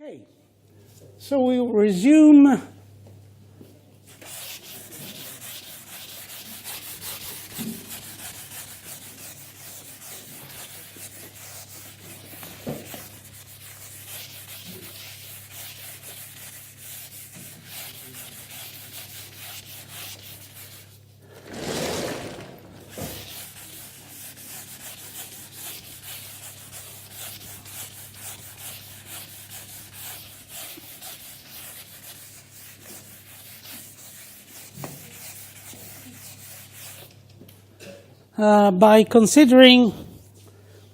Okay, so we will resume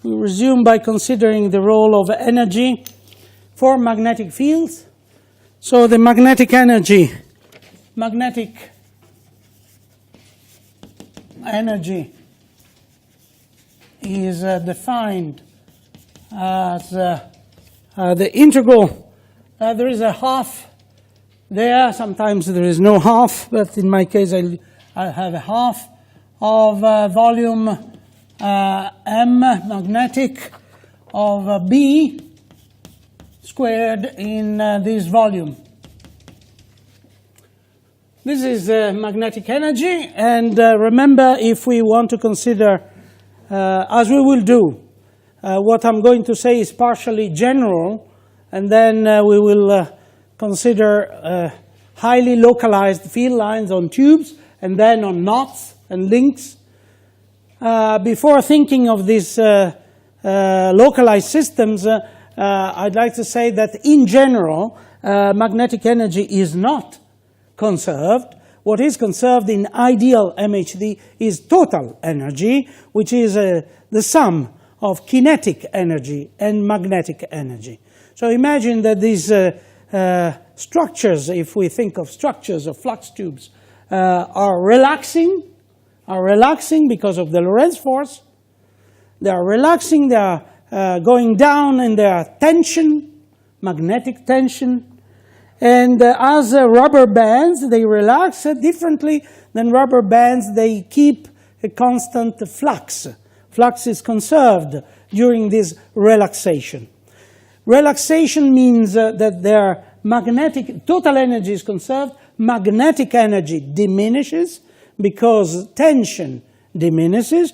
we resume by considering the role of energy for magnetic fields. So the magnetic energy is defined as the integral. There is a half there, sometimes there is no half, but in my case I have a half of volume M magnetic of B squared in this volume. This is magnetic energy, and remember, if we want to consider, as we will do, what I'm going to say is partially general, and then we will consider highly localized field lines on tubes, and then on knots and links. Before thinking of these localized systems, I'd like to say that in general, magnetic energy is not conserved. What is conserved in ideal MHD is total energy, which is the sum of kinetic energy and magnetic energy. So imagine that these structures, if we think of structures of flux tubes, are relaxing because of the Lorentz force. They are relaxing, they are going down in their tension, magnetic tension. And as rubber bands, they relax differently than rubber bands. They keep a constant flux. Flux is conserved during this relaxation. Relaxation means that their magnetic, total energy is conserved, magnetic energy diminishes, because tension diminishes,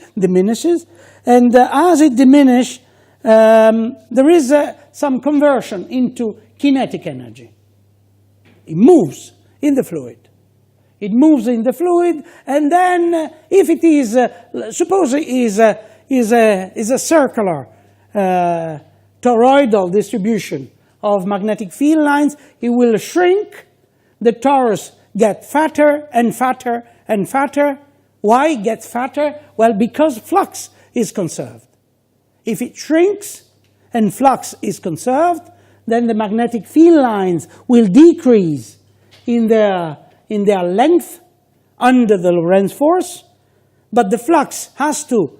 and as it diminishes, there is some conversion into kinetic energy. It moves in the fluid. It moves in the fluid, and then if it is, suppose it is a circular toroidal distribution of magnetic field lines, it will shrink. The torus gets fatter and fatter and fatter. Why it gets fatter? Well, because flux is conserved. If it shrinks and flux is conserved, then the magnetic field lines will decrease in their length under the Lorentz force, but the flux has to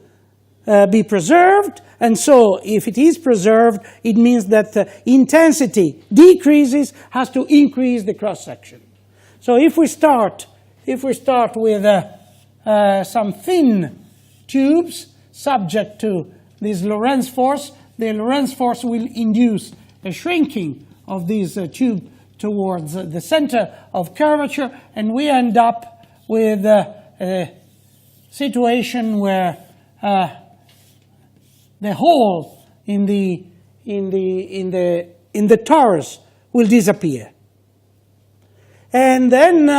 be preserved, and so if it is preserved, it means that intensity decreases, has to increase the cross-section. So if we start with some thin tubes subject to this Lorentz force, the Lorentz force will induce a shrinking of this tube towards the center of curvature, and we end up with a situation where the hole in the torus will disappear. And then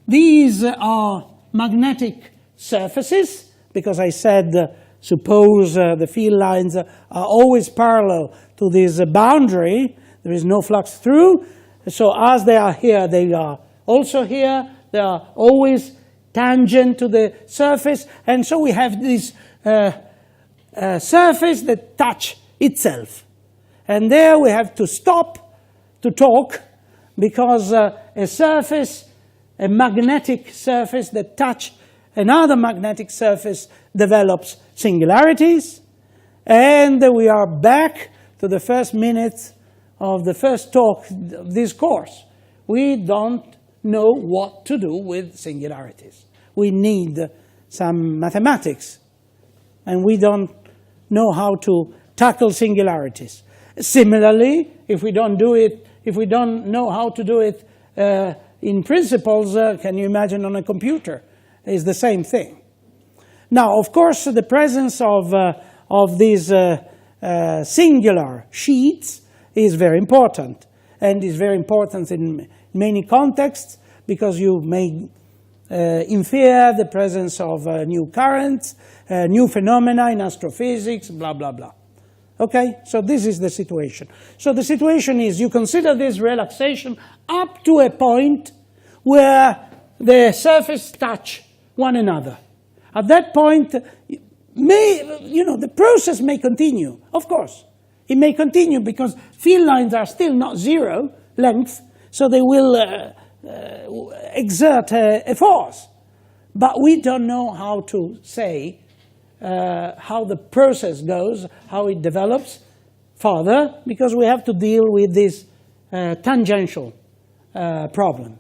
these are magnetic surfaces, because I said suppose the field lines are always parallel to this boundary, there is no flux through, so as they are here, they are also here, they are always tangent to the surface, and so we have this surface that touch itself. And there we have to stop to talk, because a magnetic surface that touch another magnetic surface develops singularities. And we are back to the first minutes of the first talk of this course. We don't know what to do with singularities. We need some mathematics, and we don't know how to tackle singularities. Similarly, if we don't do it, if we don't know how to do it in principles, can you imagine on a computer? It's the same thing. Now, of course, the presence of these singular sheets is very important, and is very important in many contexts, because you may infer the presence of new currents, new phenomena in astrophysics, blah, blah, blah. Okay, so this is the situation. So the situation is you consider this relaxation up to a point where the surfaces touch one another. At that point, the process may continue, of course. It may continue because field lines are still not zero length, so they will exert a force. But we don't know how to say how the process goes, how it develops further, because we have to deal with this tangential problem.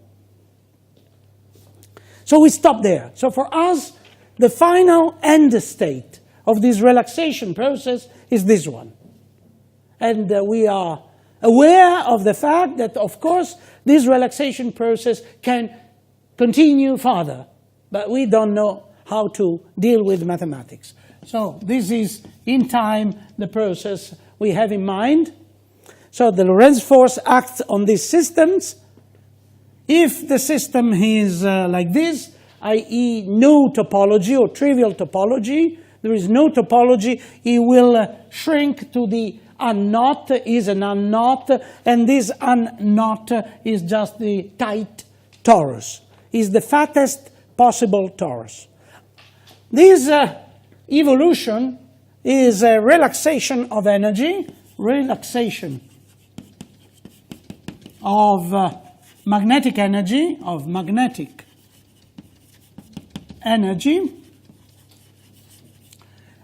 So we stop there. So for us, the final end state of this relaxation process is this one. And we are aware of the fact that, of course, this relaxation process can continue further, but we don't know how to deal with mathematics. So this is, in time, the process we have in mind. So the Lorentz force acts on these systems. If the system is like this, i.e. no topology or trivial topology, there is no topology, it will shrink to the unknot, is an unknot, and this unknot is just the tight torus, is the fattest possible torus. This evolution is a relaxation of energy, relaxation of magnetic energy,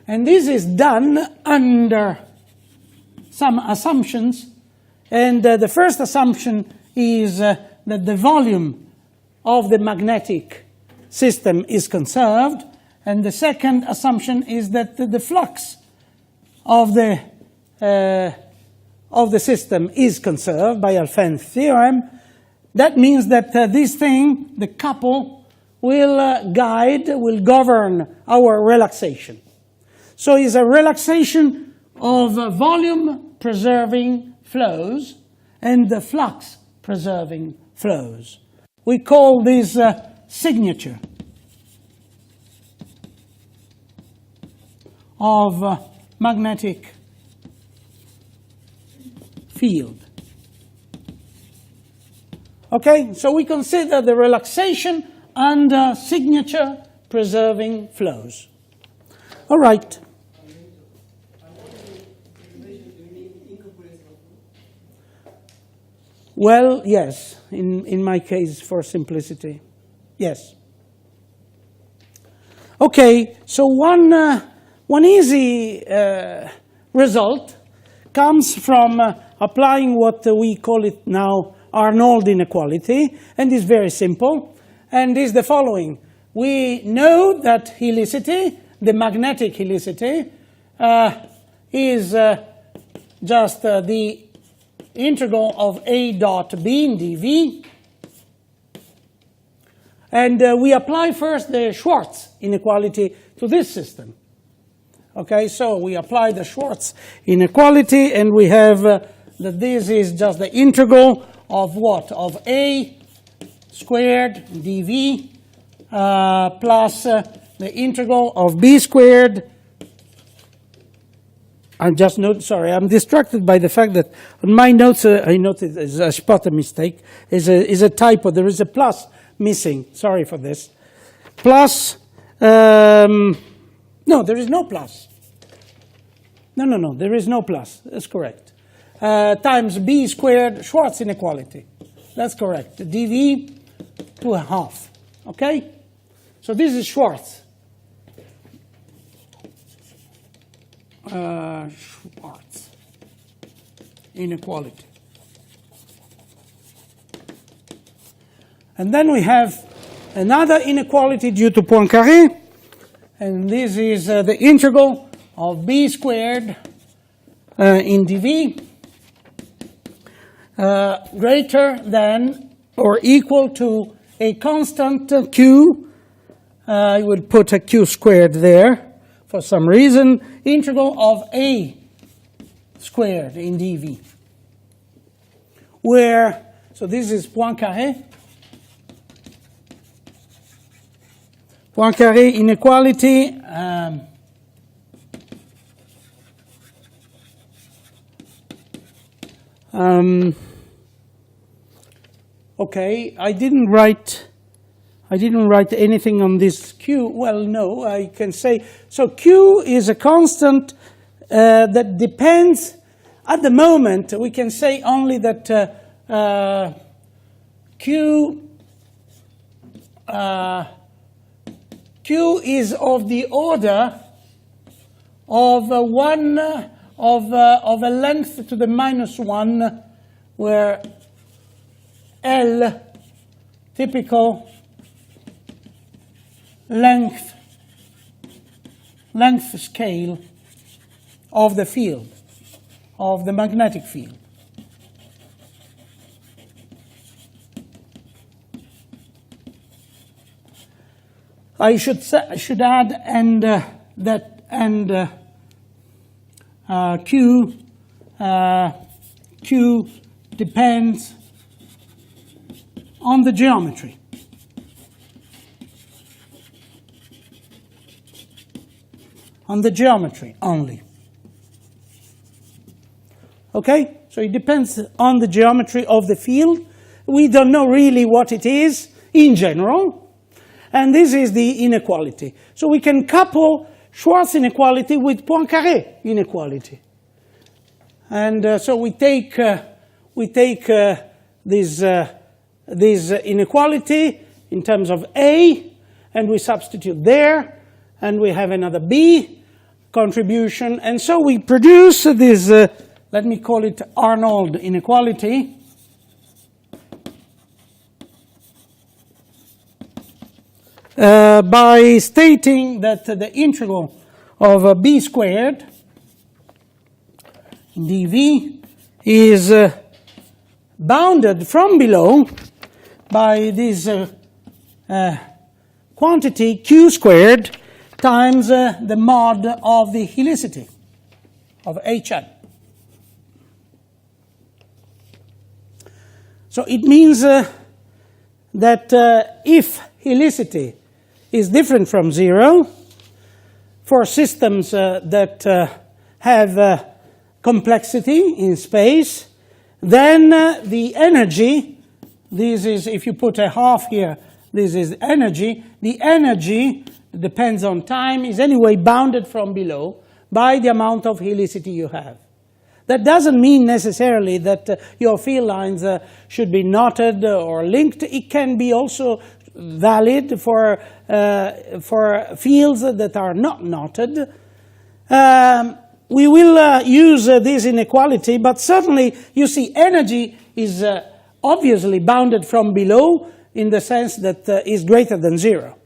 and this is done under some assumptions, and the first assumption is that the volume of the magnetic system is conserved, and the second assumption is that the flux of the system is conserved by Alfvén's theorem. That means that this thing, the couple, will govern our relaxation. So it's a relaxation of volume-preserving flows and the flux-preserving flows. We call this signature of magnetic field. Okay, so we consider the relaxation under signature-preserving flows. All right. Well, yes, in my case, for simplicity, yes. Okay, so one easy result comes from applying what we call it now Arnold inequality, and is very simple, and is the following. We know that helicity, the magnetic helicity, is just the integral of A dot B in dV. And we apply first the Schwartz inequality to this system. Okay, so we apply the Schwartz inequality, and we have that this is just the integral of what? Of A squared dV plus the integral of B squared. I'm distracted by the fact that on my notes, I noted I spot a mistake, is a typo. There is a plus missing. Sorry for this. Plus, no, there is no plus. No, there is no plus. That's correct. Times B squared Schwartz inequality. That's correct. dV to a half. Okay? So this is Schwartz. Schwartz inequality. And then we have another inequality due to Poincaré, and this is the integral of B squared in dV greater than or equal to a constant q. I will put a q squared there for some reason, integral of a squared in dv, where, so this is Poincaré inequality. Okay, I didn't write anything on this q. Well, no, I can say, so q is a constant that depends, at the moment, we can say only that q is of the order of of a length to the minus 1, where L, typical length scale of the field, of the magnetic field. I should add Q depends on the geometry. On the geometry only. Okay? So it depends on the geometry of the field. We don't know really what it is in general. And this is the inequality. So we can couple Schwarz inequality with Poincaré inequality. And so we take this inequality in terms of A, and we substitute there, and we have another B contribution. And so we produce this, let me call it Arnold inequality. By stating that the integral of b squared dv is bounded from below by this quantity q squared times the mod of the helicity of Hn. So it means that if helicity is different from 0 for systems that have complexity in space, then the energy, this is, if you put a half here, this is energy. The energy depends on time, is anyway bounded from below by the amount of helicity you have. That doesn't mean necessarily that your field lines should be knotted or linked. It can be also valid for fields that are not knotted. We will use this inequality, but certainly you see energy is obviously bounded from below in the sense that is greater than 0.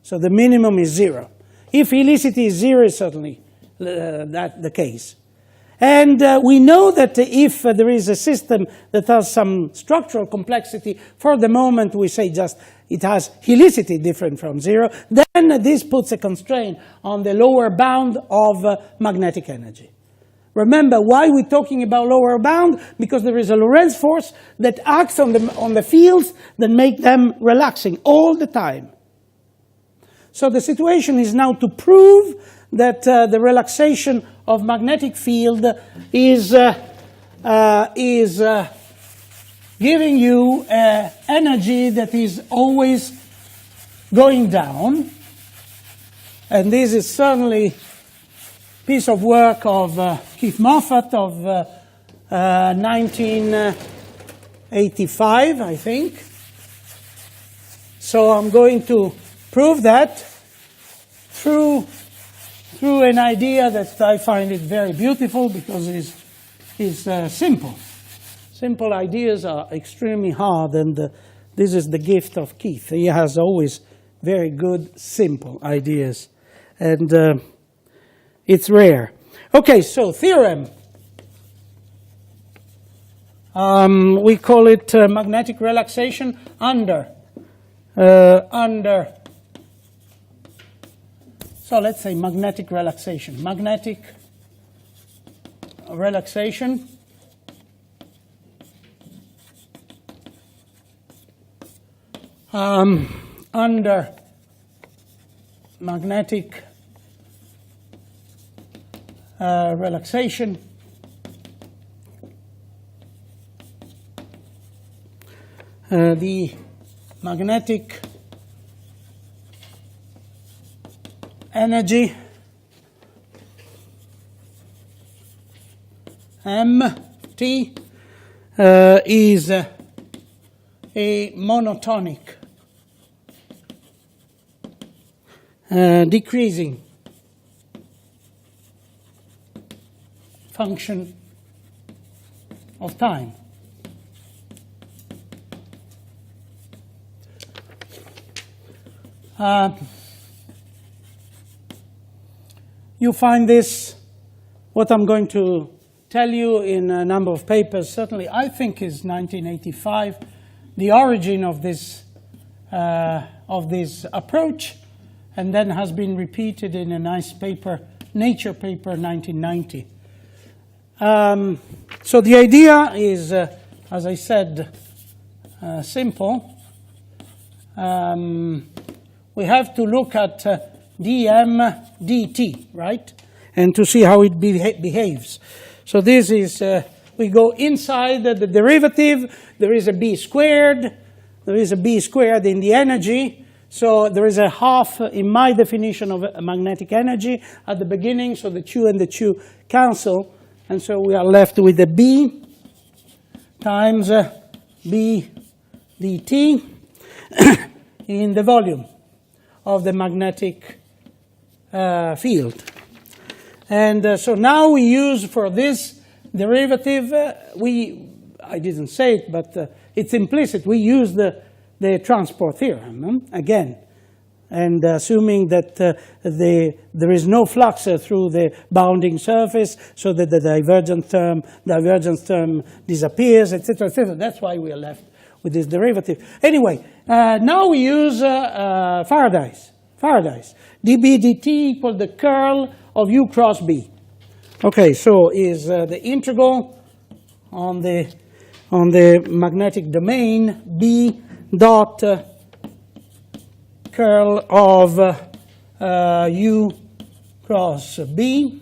So the minimum is 0. If helicity is 0, is certainly that the case. And we know that if there is a system that has some structural complexity, for the moment we say just it has helicity different from 0, then this puts a constraint on the lower bound of magnetic energy. Remember, why we're talking about lower bound? Because there is a Lorentz force that acts on the fields that make them relaxing all the time. So the situation is now to prove that the relaxation of magnetic field is giving you energy that is always going down. And this is certainly a piece of work of Keith Moffat of 1985, I think. So I'm going to prove that through an idea that I find it very beautiful because it's simple. Simple ideas are extremely hard, and this is the gift of Keith. He has always very good, simple ideas, and it's rare. Okay, so theorem. We call it magnetic relaxation under. So let's say magnetic relaxation. Magnetic relaxation under magnetic relaxation the magnetic energy MT is a monotonic decreasing function of time. You find this, what I'm going to tell you, in a number of papers. Certainly, I think is 1985, the origin of this approach, and then has been repeated in a nice paper, Nature paper, 1990. So the idea is, as I said, simple. We have to look at dm dt, right? And to see how it behaves. So this is, we go inside the derivative. There is a b squared. There is a b squared in the energy. So there is a half in my definition of magnetic energy at the beginning. So the 2 and the 2 cancel. And so we are left with the b times b dt in the volume of the magnetic field. And so now we use for this derivative, I didn't say it, but it's implicit. We use the transport theorem again, and assuming that there is no flux through the bounding surface, so that the divergence term disappears, etc., etc. That's why we are left with this derivative. Anyway, now we use Faraday's. dB dt equals the curl of u cross b. Okay, so is the integral on the magnetic domain b dot curl of u cross b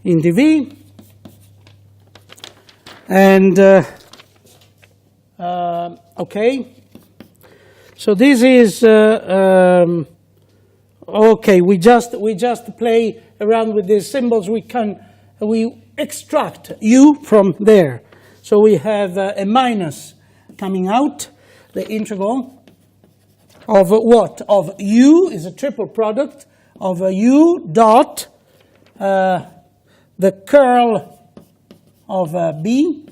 in dV, and okay. So this is okay. We just play around with these symbols. We extract u from there. So we have a minus coming out. The integral of what? Of u is a triple product of u dot the curl of b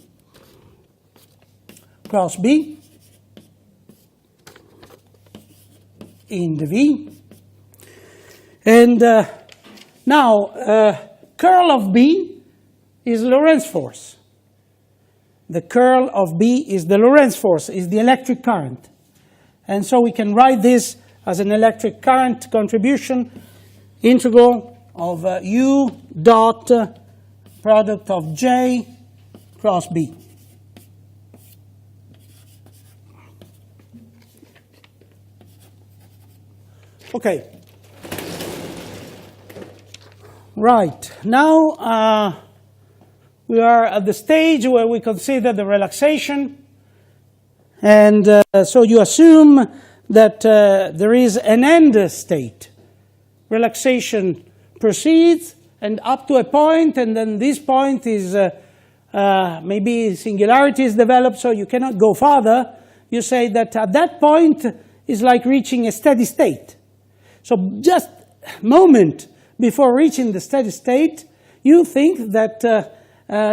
cross b in the v. And now curl of b is Lorentz force. The curl of b is the Lorentz force, is the electric current. And so we can write this as an electric current contribution, integral of u dot product of j cross b. Okay. Right. Now we are at the stage where we consider the relaxation. And so you assume that there is an end state. Relaxation proceeds and up to a point, and then this point is maybe singularity is developed, so you cannot go farther. You say that at that point is like reaching a steady state. So just a moment before reaching the steady state, you think that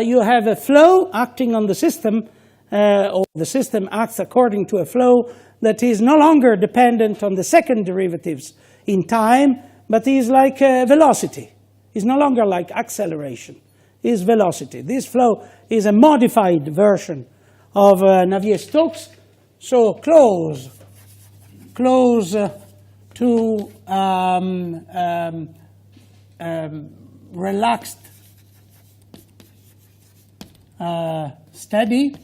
you have a flow acting on the system, or the system acts according to a flow that is no longer dependent on the second derivatives in time, but is like velocity. It's no longer like acceleration. is velocity. This flow is a modified version of Navier-Stokes, so close to relaxed steady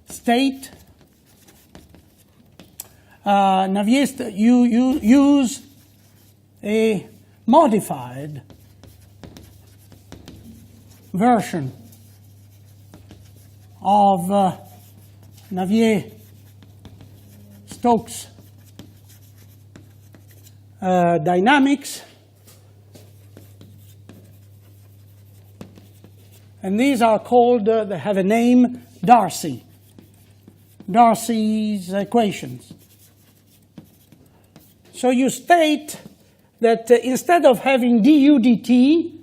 state. Navier, you use a modified version of Navier-Stokes dynamics, and these are called, they have a name, Darcy's equations. So you state that instead of having du dt,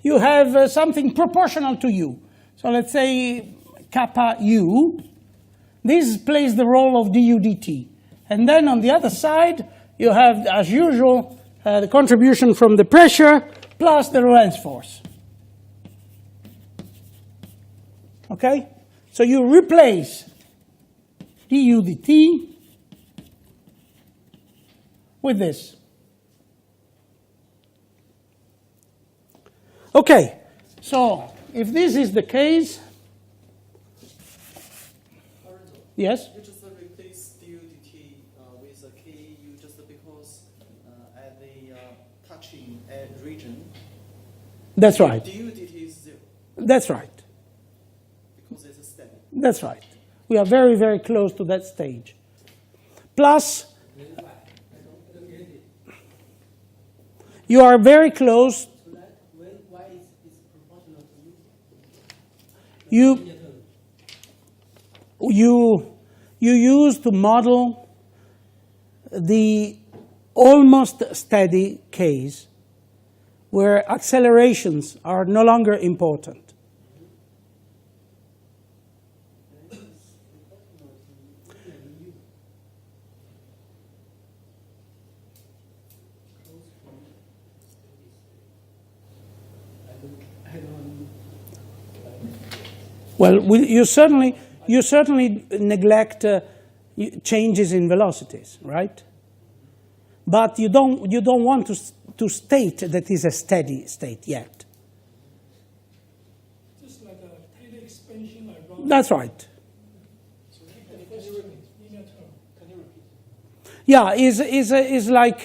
you have something proportional to u. So let's say kappa u. This plays the role of du dt. And then on the other side, you have, as usual, the contribution from the pressure plus the Lorentz force. Okay? So you replace du dt with this. Okay, so if this is the case, yes? You just replace du dt with a ku just because at the touching region. That's right. Du dt is 0. That's right. Because it's a steady. That's right. We are very, very close to that stage. Plus, you are very close. You use to model the almost steady case where accelerations are no longer important. Well, you certainly neglect changes in velocities, right? But you don't want to state that is a steady state yet. Just like a Taylor expansion around. That's right. So can you repeat? Yeah, is like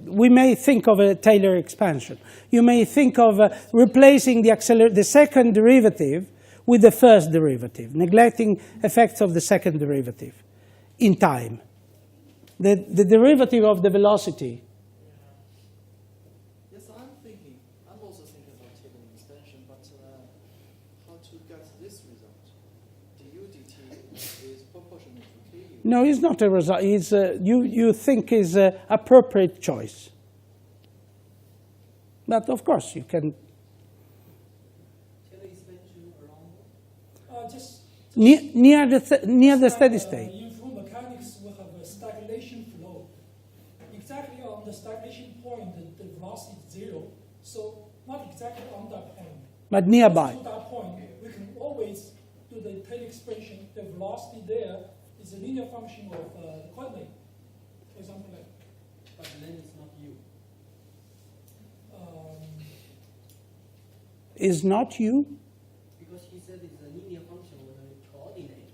we may think of a Taylor expansion. You may think of replacing the second derivative with the first derivative, neglecting effects of the second derivative in time. The derivative of the velocity. Yes, I'm also thinking about Taylor expansion, but how to get this result? Du dt is proportional to ku. No, it's not a result. It's you think is an appropriate choice. But of course you can. Just Near the steady state. In fluid mechanics, we have a stagnation flow. Exactly on the stagnation point, the velocity is 0. So not exactly on that point. But nearby. To that point, we can always do the Taylor expansion. The velocity there is a linear function of the coordinate. For example, like. But then it's not u. Is not you? Because he said it's a linear function with a coordinate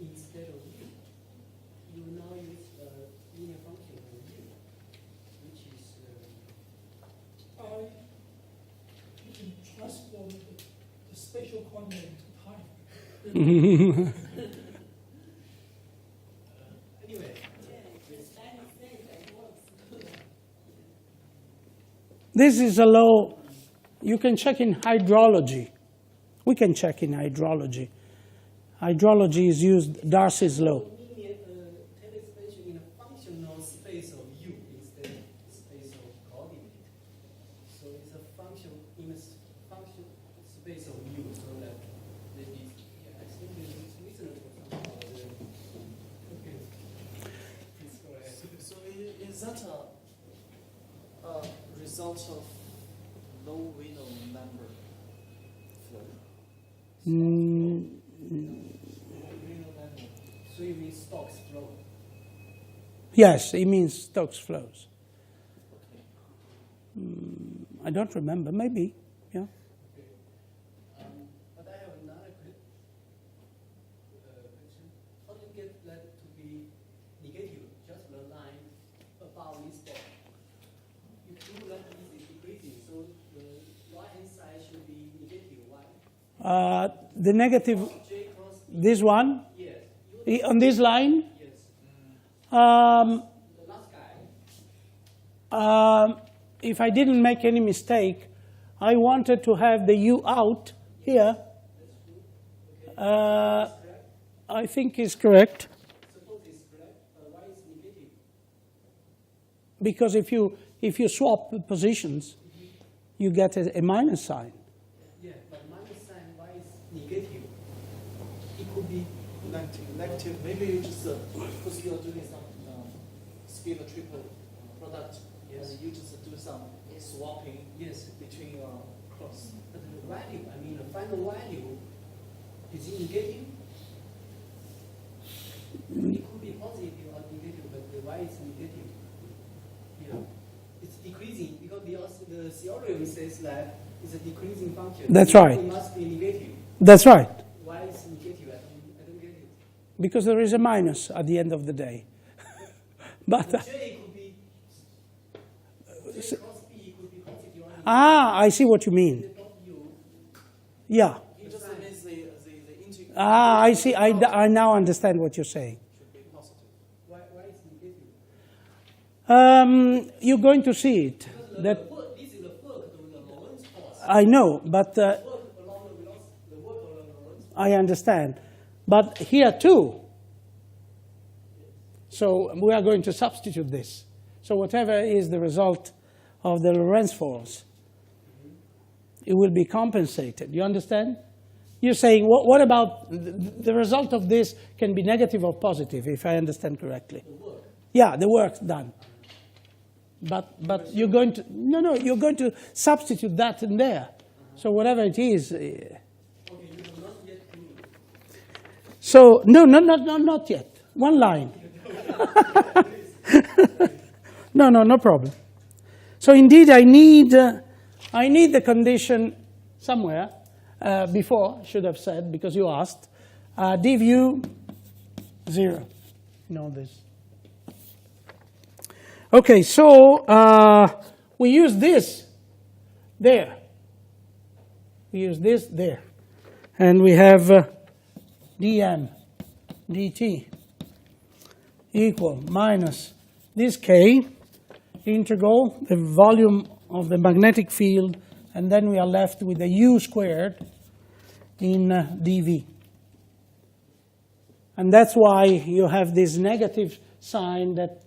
instead of u. You now use a linear function with u, which is. You can transform the spatial coordinate to time. Anyway. This is a law. You can check in hydrology. We can check in hydrology. Hydrology is used, Darcys law. Linear Taylor expansion in a functional space of u instead of space of coordinate. So it's a function in a function space of u, so that maybe I think it's reasonable somehow. Okay. Please go ahead. So is that result of low Reynolds number flow. Mm, Reynolds number. So you mean Stokes flow? yes, it means Stokes flows. Okay. I don't remember, maybe, yeah. But I have another question. How do you get that to be negative? Just the line above this step. You do that this is decreasing, so the right-hand side should be negative. Why? The negative, J cross this one, yes. on this line, Yes. um, The last guy. if I didn't make any mistake, I wanted to have the U out here. I think is correct. Suppose it's correct, why is negative? Because if you swap the positions, you get a minus sign. Yeah, but minus sign, why is negative? It could be Negative. Maybe you just because you are doing some scalar triple product, Yes. and you just do some swapping yes. between cross. But the value, I mean the final value, is it negative? It could be positive or negative, but why is negative? Yeah. It's decreasing because the theorem says that it's a decreasing function. That's right. It must be negative. That's right, Why is negative? I don't get it. because there is a minus at the end of the day. But J could be J cross B could be positive or negative. I see what you mean. Not U. Yeah. It just means the integral I see. I now understand what you're saying. should be positive. Why is negative? You're going to see it. Because That the work, this is the work of the Lorentz force. I know, but Work along the velocity, the work along the Lorentz force. I understand. But here too. So we are going to substitute this. So whatever is the result of the Lorentz force, it will be compensated. You understand? You're saying, what about the result of this can be negative or positive, if I understand correctly? The work. Yeah, the work's done. But you're going to, no, you're going to substitute that in there. So whatever it is. Okay, you have not yet proven. So, no, not yet. One line. No problem. So indeed, I need the condition somewhere before, I should have said, because you asked, div u 0. You know this. Okay, so we use this there. We use this there. And we have dm dt equal minus this k integral, the volume of the magnetic field, and then we are left with the u squared in dv. And that's why you have this negative sign that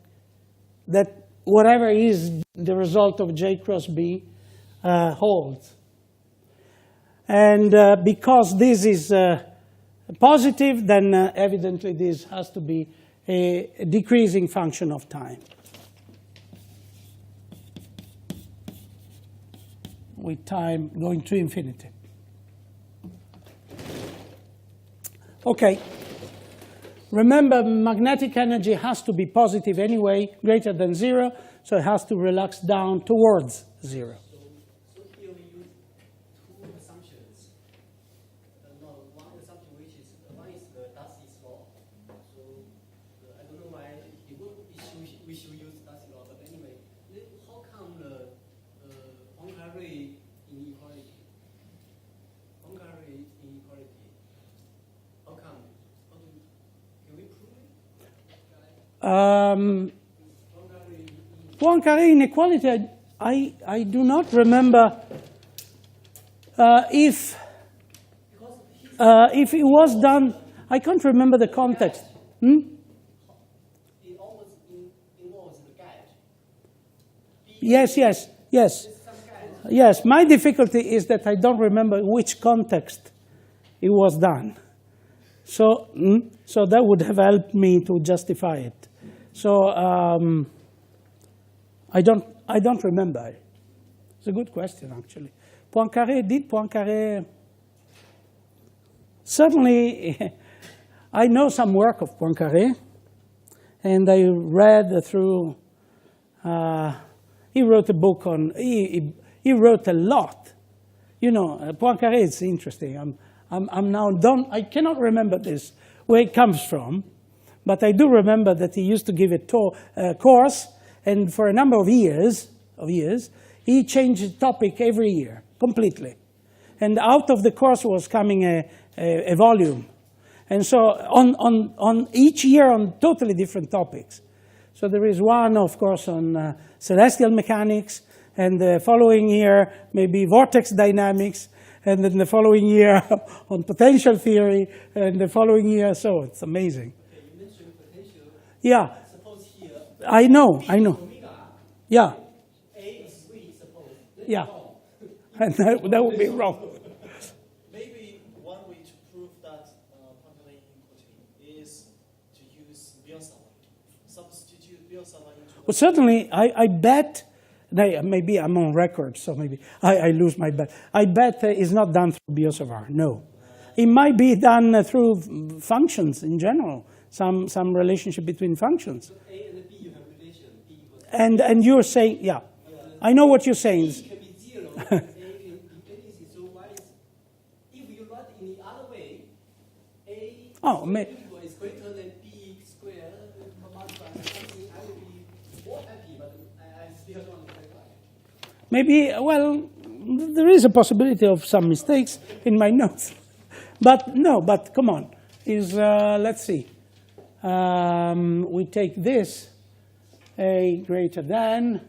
whatever is the result of J cross B holds. And because this is positive, then evidently this has to be a decreasing function of time. With time going to infinity. Okay. Remember, magnetic energy has to be positive anyway, greater than 0, so it has to relax down towards 0. So here we use two assumptions. One assumption which is one is the Darcys law. So I don't know why we should use Darcys law, but anyway, how come the Poincaré inequality? Poincaré inequality. How come? Can we prove it? Poincaré inequality, I do not remember if it was done. I can't remember the context. It always involves the gauge. Yes. Some gauge. Yes, my difficulty is that I don't remember which context it was done. So that would have helped me to justify it. So I don't remember. It's a good question, actually. Did Poincaré... Certainly, I know some work of Poincaré, and I read through... he wrote a book on... He wrote a lot. You know, Poincaré is interesting. I'm now done. I cannot remember this, where it comes from, but I do remember that he used to give a course, and for a number of years, he changed the topic every year, completely. And out of the course was coming a volume. And so on each year on totally different topics. So there is one, of course, on celestial mechanics, and the following year maybe vortex dynamics, and then the following year on potential theory, and the following year, so it's amazing. Okay, you mentioned potential. Yeah. Suppose here. I know. Omega. Yeah. A is 3, suppose. That's Yeah. wrong. And that would be wrong. Maybe one way to prove that Poincaré inequality is to use Biot-Savart. Substitute Biot-Savart into... Well, certainly, I bet, maybe I'm on record, so maybe I lose my bet. I bet it's not done through Biot-Savart, no. It might be done through functions in general, some relationship between functions. So A and B, you have relation. B equals And you're saying, yeah, I know what you're saying. B can be 0, A can be anything. So why is, if you write in the other way, A is greater than B squared multiplied by something, I will be more happy, but I still don't understand why. Maybe, well, there is a possibility of some mistakes in my notes. But no, but come on, let's see. We take this, A greater than.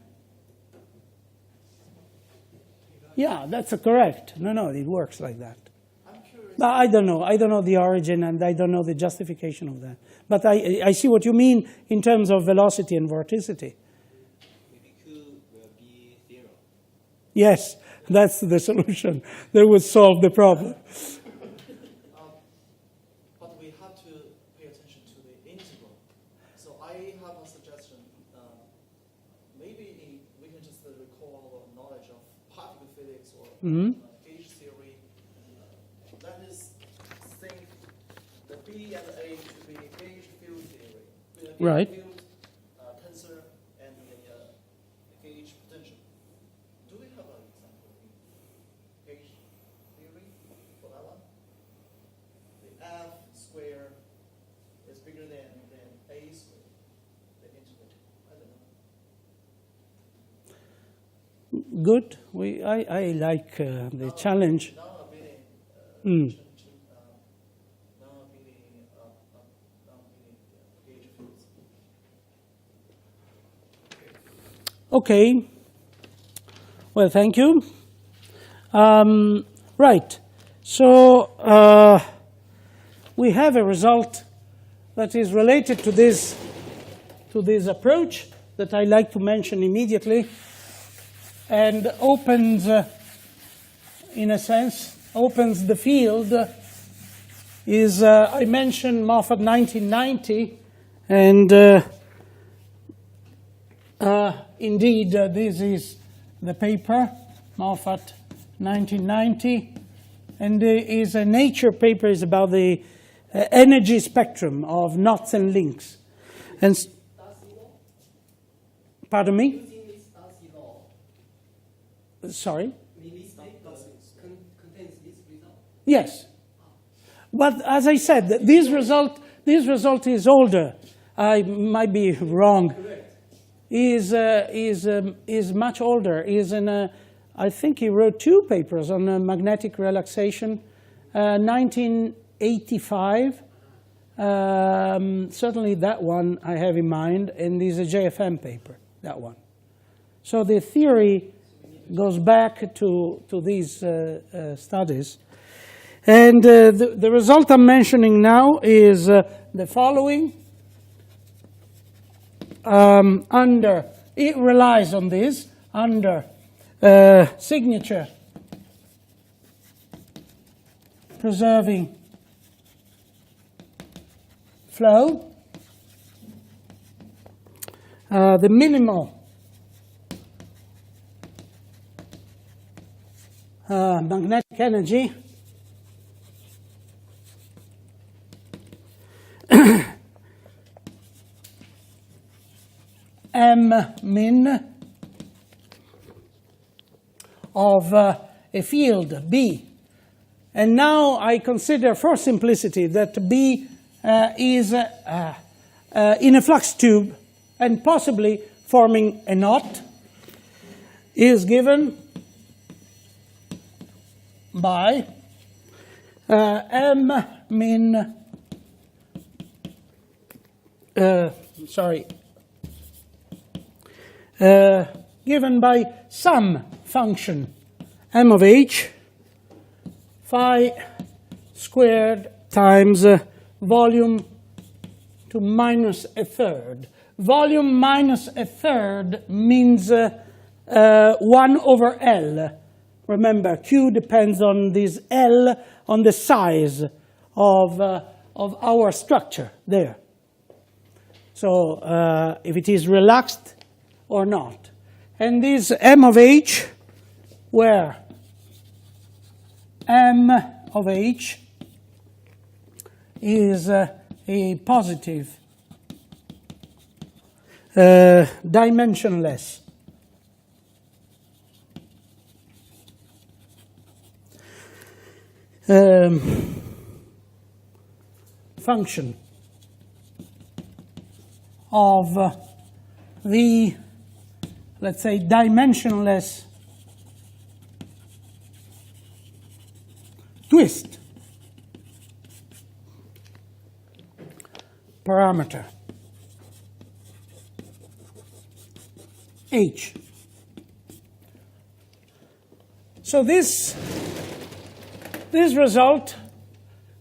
Yeah, that's correct. No, it works like that. I'm curious. But I don't know the origin, and I don't know the justification of that. But I see what you mean in terms of velocity and vorticity. Maybe Q will be 0. Yes, that's the solution. That would solve the problem. But we have to pay attention to the integral. So I have a suggestion. Maybe we can just recall our knowledge of particle physics or gauge theory. That is, think the B and A to be gauge field theory. Gauge Right. Field, tensor, and the gauge potential. Do we have an example in gauge theory for that one? The F square is bigger than A square, the integral. I don't know. Good. I like the challenge. Now I'm being, now I'm being gauge fields. Okay. Well, thank you. Right. So we have a result that is related to this approach that I like to mention immediately, and opens, in a sense, opens the field. I mentioned Moffat 1990, and indeed this is the paper, Moffat 1990, and is a Nature paper. Is about the energy spectrum of knots and links. And Darcy law? pardon me? Using this Darcy law, Sorry. this paper contains this result. Yes. But as I said, this result is older. I might be wrong. Correct. Is much older. I think he wrote 2 papers on magnetic relaxation, 1985. Certainly that one I have in mind, and is a JFM paper, that one. So the theory goes back to these studies. And the result I'm mentioning now is the following. It relies on this, under signature preserving flow, the minimal magnetic energy M min of a field B. And now I consider for simplicity that B is in a flux tube and possibly forming a knot, is given by M min, given by some function M of H phi squared times volume to minus a third. Volume minus a third means 1 over L. Remember, Q depends on this L, on the size of our structure there. So if it is relaxed or not. And this M of H, where M of H is a positive, dimensionless function of the, let's say, dimensionless twist parameter H. So this result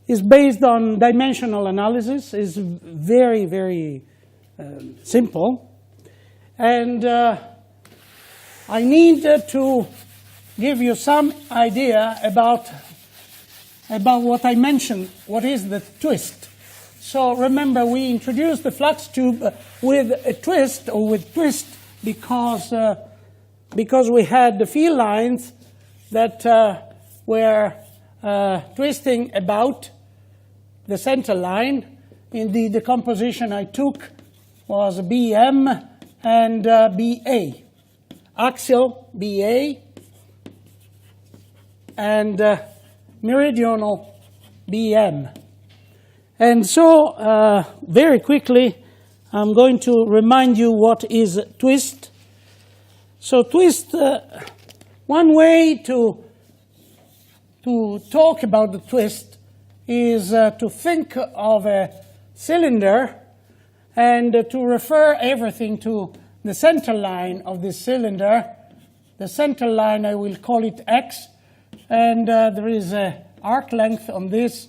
is based on dimensional analysis, is very, very simple. And I need to give you some idea about what I mentioned, what is the twist. So remember, we introduced the flux tube with a twist, or with twist, because we had the field lines that were twisting about the center line. In the decomposition I took was BM and BA. Axial BA and meridional BM. And so, very quickly, I'm going to remind you what is twist. So twist, one way to talk about the twist is to think of a cylinder and to refer everything to the center line of this cylinder. The center line, I will call it X, and there is an arc length on this,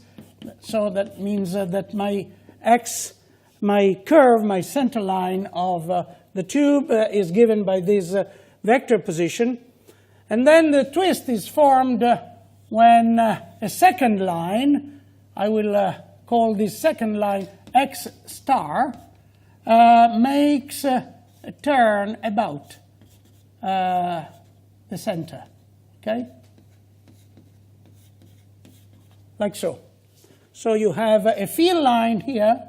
so that means that my X, my curve, my center line of the tube is given by this vector position. And then the twist is formed when a second line, I will call this second line X star, makes a turn about the center, okay? Like so. So you have a field line here,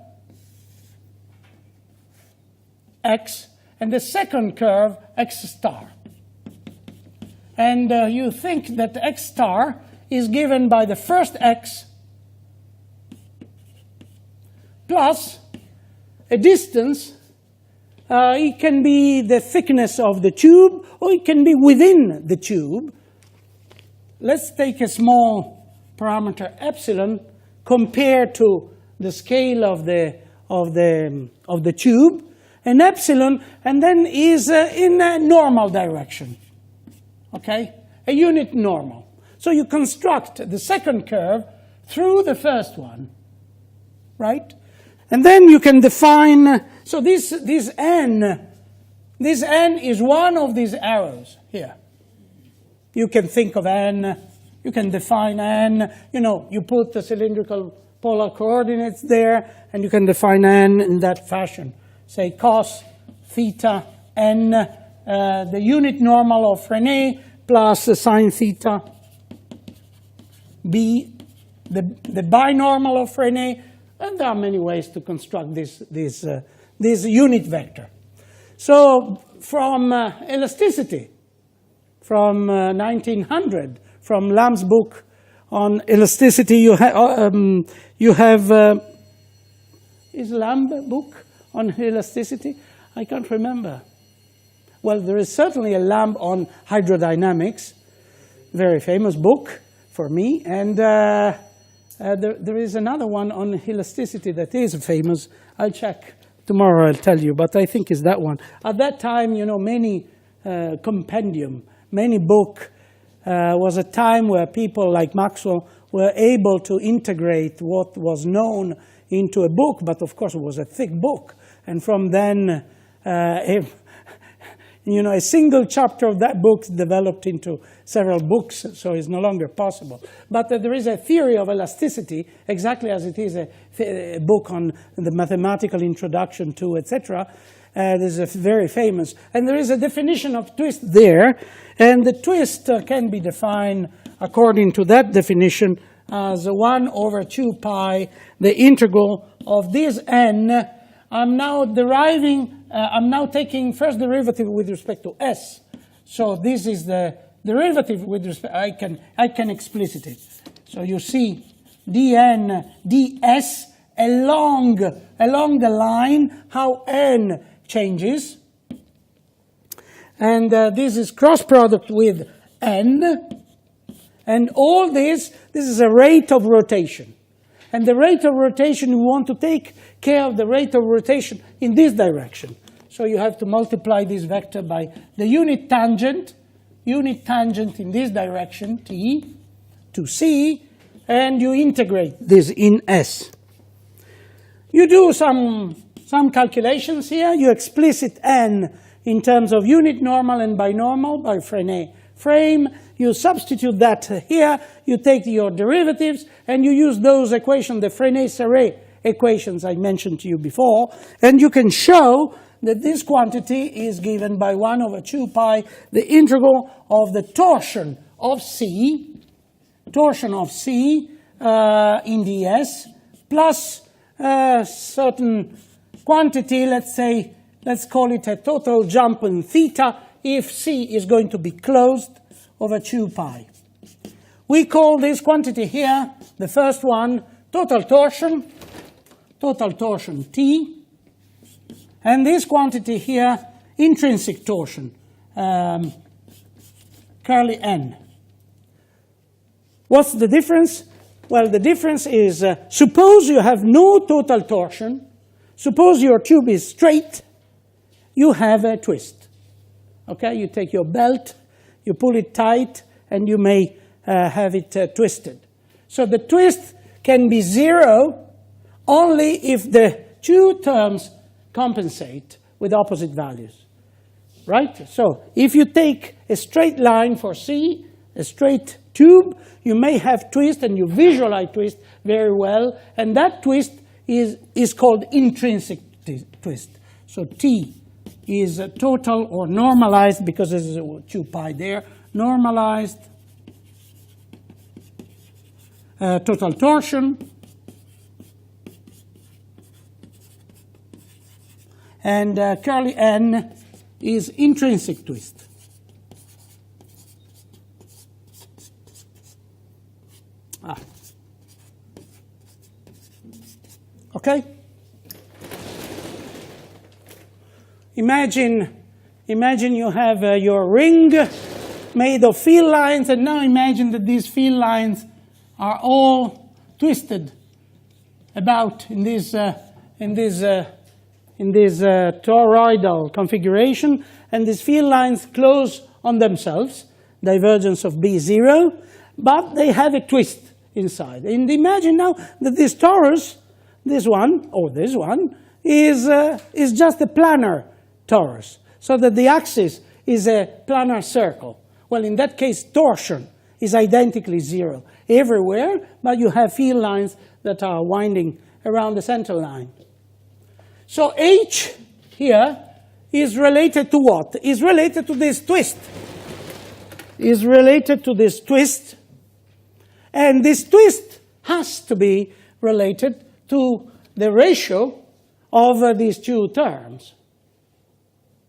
X, and the second curve, X star. And you think that X star is given by the first X plus a distance. It can be the thickness of the tube, or it can be within the tube. Let's take a small parameter epsilon compared to the scale of the tube, and epsilon, and then is in a normal direction. Okay, a unit normal. So you construct the second curve through the first one, right? And then you can define. So this n is one of these arrows here. You can think of n. You can define n. You know, you put the cylindrical polar coordinates there, and you can define n in that fashion. Say cos theta n, the unit normal of René plus the sine theta be the binormal of Frenet, and there are many ways to construct this unit vector. So from elasticity, from 1900, from Lamb's book on elasticity, you have is Lamb book on elasticity? I can't remember. Well, there is certainly a Lamb on hydrodynamics, very famous book for me, and there is another one on elasticity that is famous. I'll check tomorrow, I'll tell you, but I think it's that one. At that time, you know, many compendium, many book, was a time where people like Maxwell were able to integrate what was known into a book, but of course it was a thick book. And from then, you know, a single chapter of that book developed into several books, so it's no longer possible. But there is a theory of elasticity, exactly as it is a book on the mathematical introduction to, etc. This is very famous. And there is a definition of twist there, and the twist can be defined according to that definition as 1 over 2 pi, the integral of this n. I'm now taking first derivative with respect to s. So this is the derivative with respect, I can explicit it. So you see dn ds along the line how n changes. And this is cross product with n. And all this is a rate of rotation. And the rate of rotation, we want to take care of the rate of rotation in this direction. So you have to multiply this vector by the unit tangent in this direction, t, to c, and you integrate this in S. You do some calculations here. You explicit n in terms of unit normal and binormal by Frenet frame. You substitute that here. You take your derivatives, and you use those equations, the Frenet-Serre equations I mentioned to you before, and you can show that this quantity is given by 1 over 2 pi, the integral of the torsion of C in ds, plus a certain quantity, let's call it a total jump in theta, if C is going to be closed over 2 pi. We call this quantity here, the first one, total torsion T, and this quantity here, intrinsic torsion, curly n. What's the difference? Well, the difference is, suppose you have no total torsion, suppose your tube is straight, you have a twist. Okay, you take your belt, you pull it tight, and you may have it twisted. So the twist can be 0 only if the two terms compensate with opposite values, right? So if you take a straight line for C, a straight tube, you may have twist, and you visualize twist very well, and that twist is called intrinsic twist. So T is total or normalized, because this is 2 pi there, normalized total torsion, and curly n is intrinsic twist. Okay? Imagine you have your ring made of field lines, and now imagine that these field lines are all twisted about in this toroidal configuration, and these field lines close on themselves, divergence of B0, but they have a twist inside. And imagine now that this torus, this one, is just a planar torus, so that the axis is a planar circle. Well, in that case, torsion is identically 0 everywhere, but you have field lines that are winding around the center line. So H here is related to what? Is related to this twist. Is related to this twist. And this twist has to be related to the ratio of these two terms.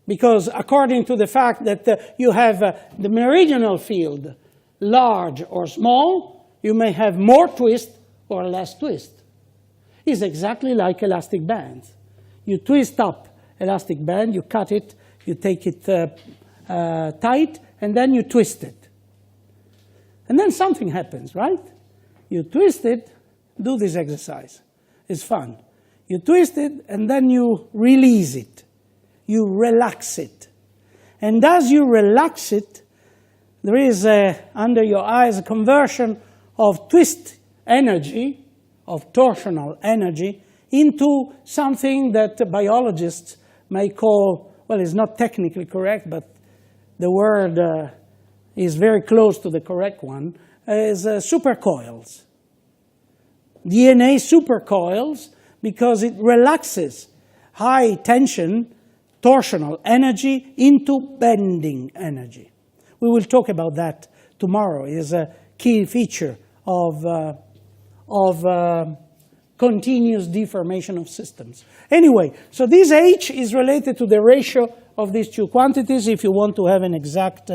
Because according to the fact that you have the meridional field large or small, you may have more twist or less twist. It's exactly like elastic bands. You twist up elastic band, you cut it, you take it tight, and then you twist it. And then something happens, right? You twist it, do this exercise. It's fun. You twist it, and then you release it. You relax it. And as you relax it, there is, under your eyes, a conversion of twist energy, of torsional energy, into something that biologists may call, well, it's not technically correct, but the word is very close to the correct one, is supercoils. DNA supercoils, because it relaxes high tension torsional energy into bending energy. We will talk about that tomorrow. It is a key feature of continuous deformation of systems. Anyway, so this H is related to the ratio of these two quantities. If you want to have an exact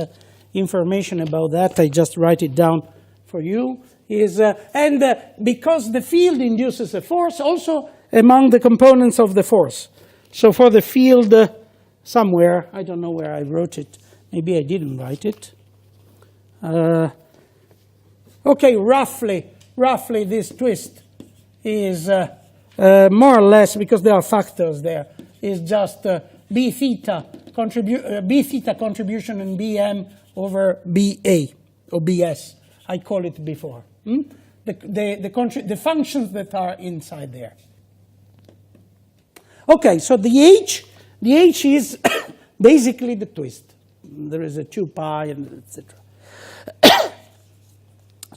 information about that, I just write it down for you. Because the field induces a force, also among the components of the force. So for the field somewhere, I don't know where I wrote it. Maybe I didn't write it. Okay, roughly this twist is more or less, because there are factors there, is just B theta contribution in Bm over Ba or Bs. I call it before. The functions that are inside there. Okay, so the H is basically the twist. There is a 2 pi and etc.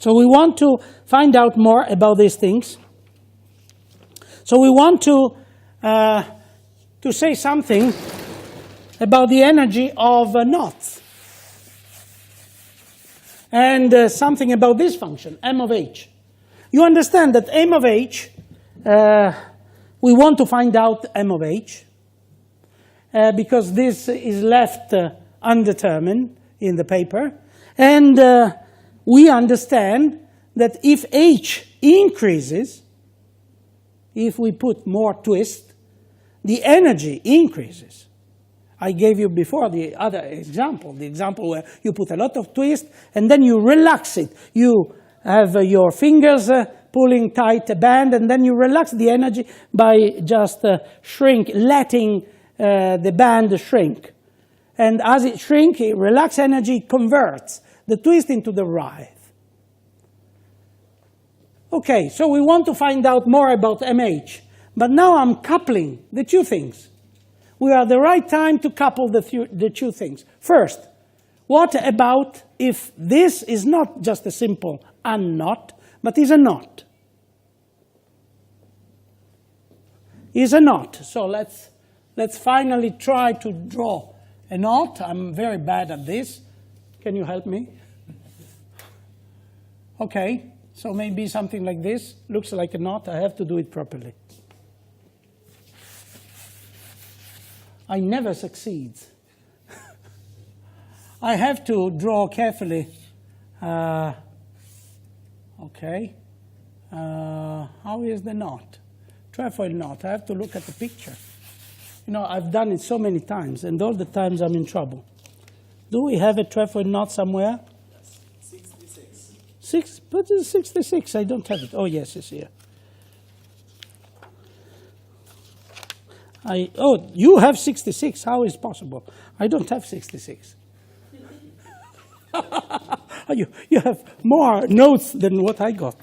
So we want to find out more about these things. So we want to say something about the energy of knots. And something about this function, m of h. You understand that m of h, we want to find out m of h, because this is left undetermined in the paper. And we understand that if h increases, if we put more twist, the energy increases. I gave you before the other example, the example where you put a lot of twist and then you relax it. You have your fingers pulling tight a band, and then you relax the energy by just letting the band shrink. And as it shrinks, relaxed energy converts the twist into the writhe. Okay, so we want to find out more about MH. But now I'm coupling the two things. We are at the right time to couple the two things. First, what about if this is not just a simple unknot, but is a knot? Is a knot. So let's finally try to draw a knot. I'm very bad at this. Can you help me? Okay, so maybe something like this. Looks like a knot. I have to do it properly. I never succeed. I have to draw carefully. Okay. How is the knot? Trefoil knot. I have to look at the picture. You know, I've done it so many times, and all the times I'm in trouble. Do we have a trefoil knot somewhere? Yes. 66. But it's 66. I don't have it. Oh, yes, it's here. You have 66. How is possible? I don't have 66. You have more notes than what I got.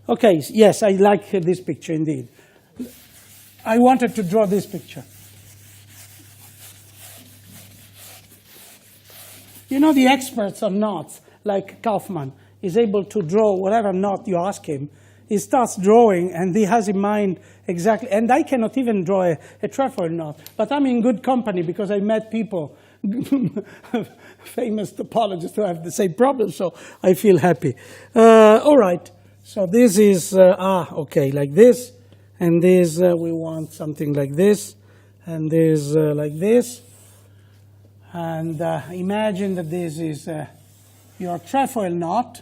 Okay, yes, I like this picture indeed. I wanted to draw this picture. You know, the experts on knots, like Kaufman, is able to draw whatever knot you ask him. He starts drawing, and he has in mind exactly. And I cannot even draw a trefoil knot. But I'm in good company, because I met people famous topologists who have the same problem, so I feel happy. All right, so this is, okay, like this, and this, we want something like this, and this like this. And imagine that this is your trefoil knot.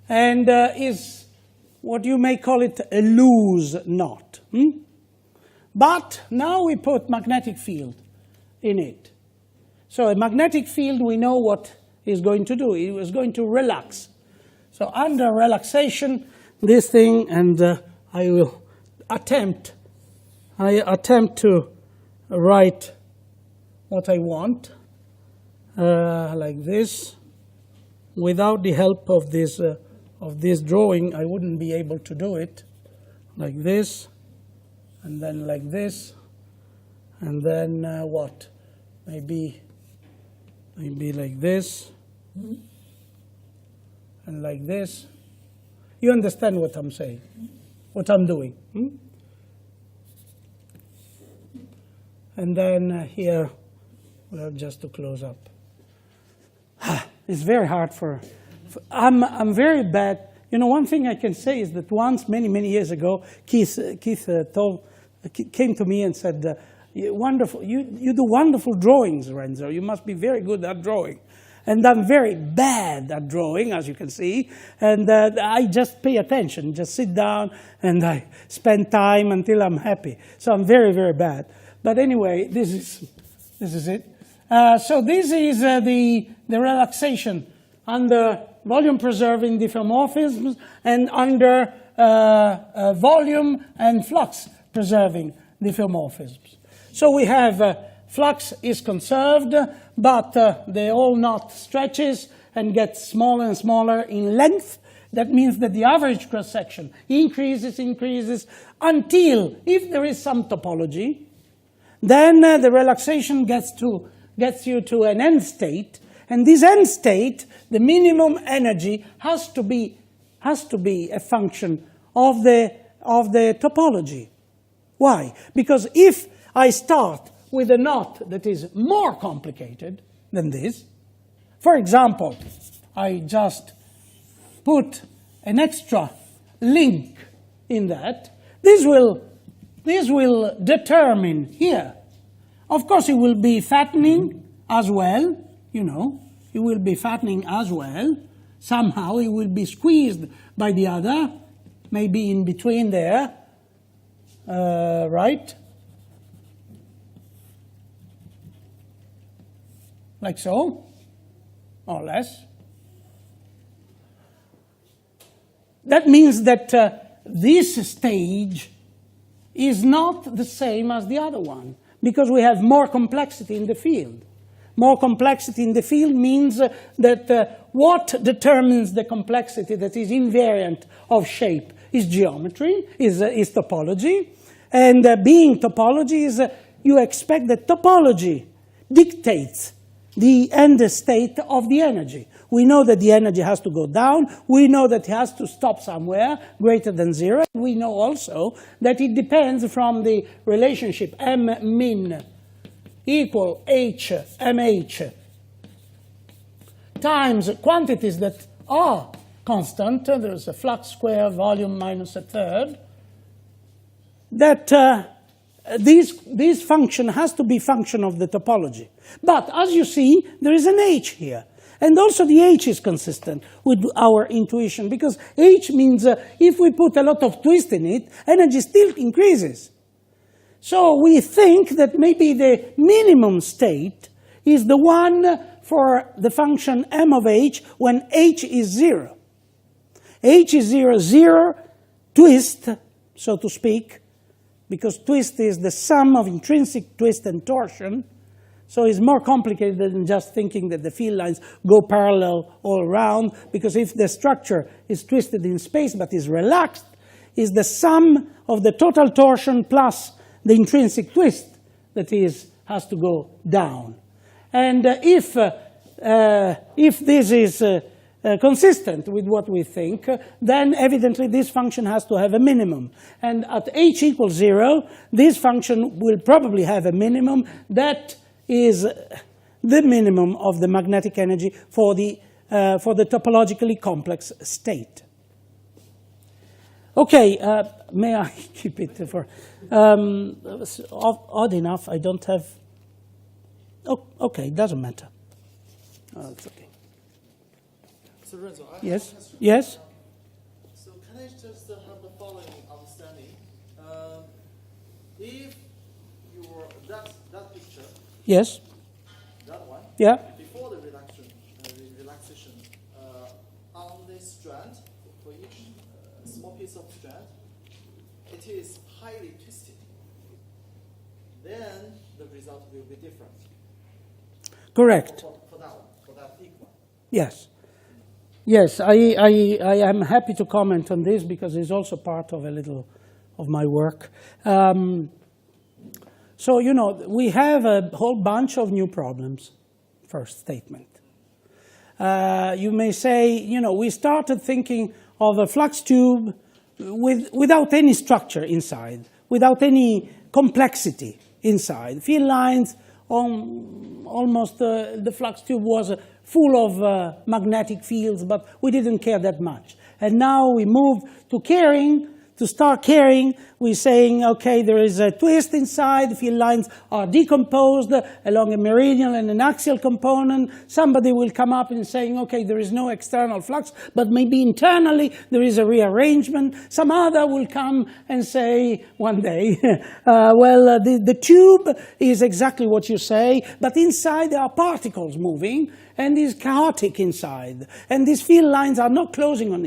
And is what you may call it a loose knot. But now we put magnetic field in it. So a magnetic field, we know what it's going to do. It is going to relax. So under relaxation, this thing, and I will attempt to write what I want, like this. Without the help of this drawing, I wouldn't be able to do it. Like this, and then like this, and then what? Maybe like this, and like this. You understand what I'm saying, what I'm doing? And then here, well, just to close up. It's very hard I'm very bad. You know, one thing I can say is that once, many years ago, Keith came to me and said, "Wonderful, you do wonderful drawings, Renzo. You must be very good at drawing." And I'm very bad at drawing, as you can see. And I just pay attention, just sit down, and I spend time until I'm happy. So I'm very, very bad. But anyway, this is it. So this is the relaxation under volume-preserving diffeomorphisms and under volume and flux-preserving diffeomorphisms. So we have flux is conserved, but the whole knot stretches and gets smaller and smaller in length. That means that the average cross-section increases until, if there is some topology, then the relaxation gets you to an end state. And this end state, the minimum energy, has to be a function of the topology. Why? Because if I start with a knot that is more complicated than this, for example, I just put an extra link in that, this will determine here. Of course, it will be fattening as well, you know. It will be fattening as well. Somehow it will be squeezed by the other, maybe in between there, right? Like so, more or less. That means that this stage is not the same as the other one, because we have more complexity in the field. More complexity in the field means that what determines the complexity that is invariant of shape is geometry, is topology. And being topology is, you expect that topology dictates the end state of the energy. We know that the energy has to go down. We know that it has to stop somewhere greater than 0. We know also that it depends from the relationship M min equal H mH times quantities that are constant. There's a flux square volume minus a third. That this function has to be function of the topology. But as you see, there is an H here. And also the H is consistent with our intuition, because H means if we put a lot of twist in it, energy still increases. So we think that maybe the minimum state is the one for the function m of h when h is 0. H is 0, 0, twist, so to speak, because twist is the sum of intrinsic twist and torsion. So it's more complicated than just thinking that the field lines go parallel all around, because if the structure is twisted in space but is relaxed, is the sum of the total torsion plus the intrinsic twist that has to go down. And if this is consistent with what we think, then evidently this function has to have a minimum. And at h equals 0, this function will probably have a minimum that is the minimum of the magnetic energy for the topologically complex state. Okay, may I keep it for... odd enough, I don't have... Oh, okay, it doesn't matter. Oh, it's okay. So Renzo, I Yes, have a question. yes? So can I just have the following understanding? If that picture, Yes, that one, yeah, before the relaxation, on this strand, for each small piece of strand, it is highly twisted. Then the result will be different correct. for that one, for that big one. Yes. Yes, I am happy to comment on this because it's also part of a little of my work. So, you know, we have a whole bunch of new problems, first statement. You may say, you know, we started thinking of a flux tube without any structure inside, without any complexity inside. Field lines, almost the flux tube was full of magnetic fields, but we didn't care that much. And now we moved to caring. To start caring, we're saying, okay, there is a twist inside, the field lines are decomposed along a meridian and an axial component. Somebody will come up and saying, okay, there is no external flux, but maybe internally there is a rearrangement. Some other will come and say one day, the tube is exactly what you say, but inside there are particles moving, and it's chaotic inside. And these field lines are not closing on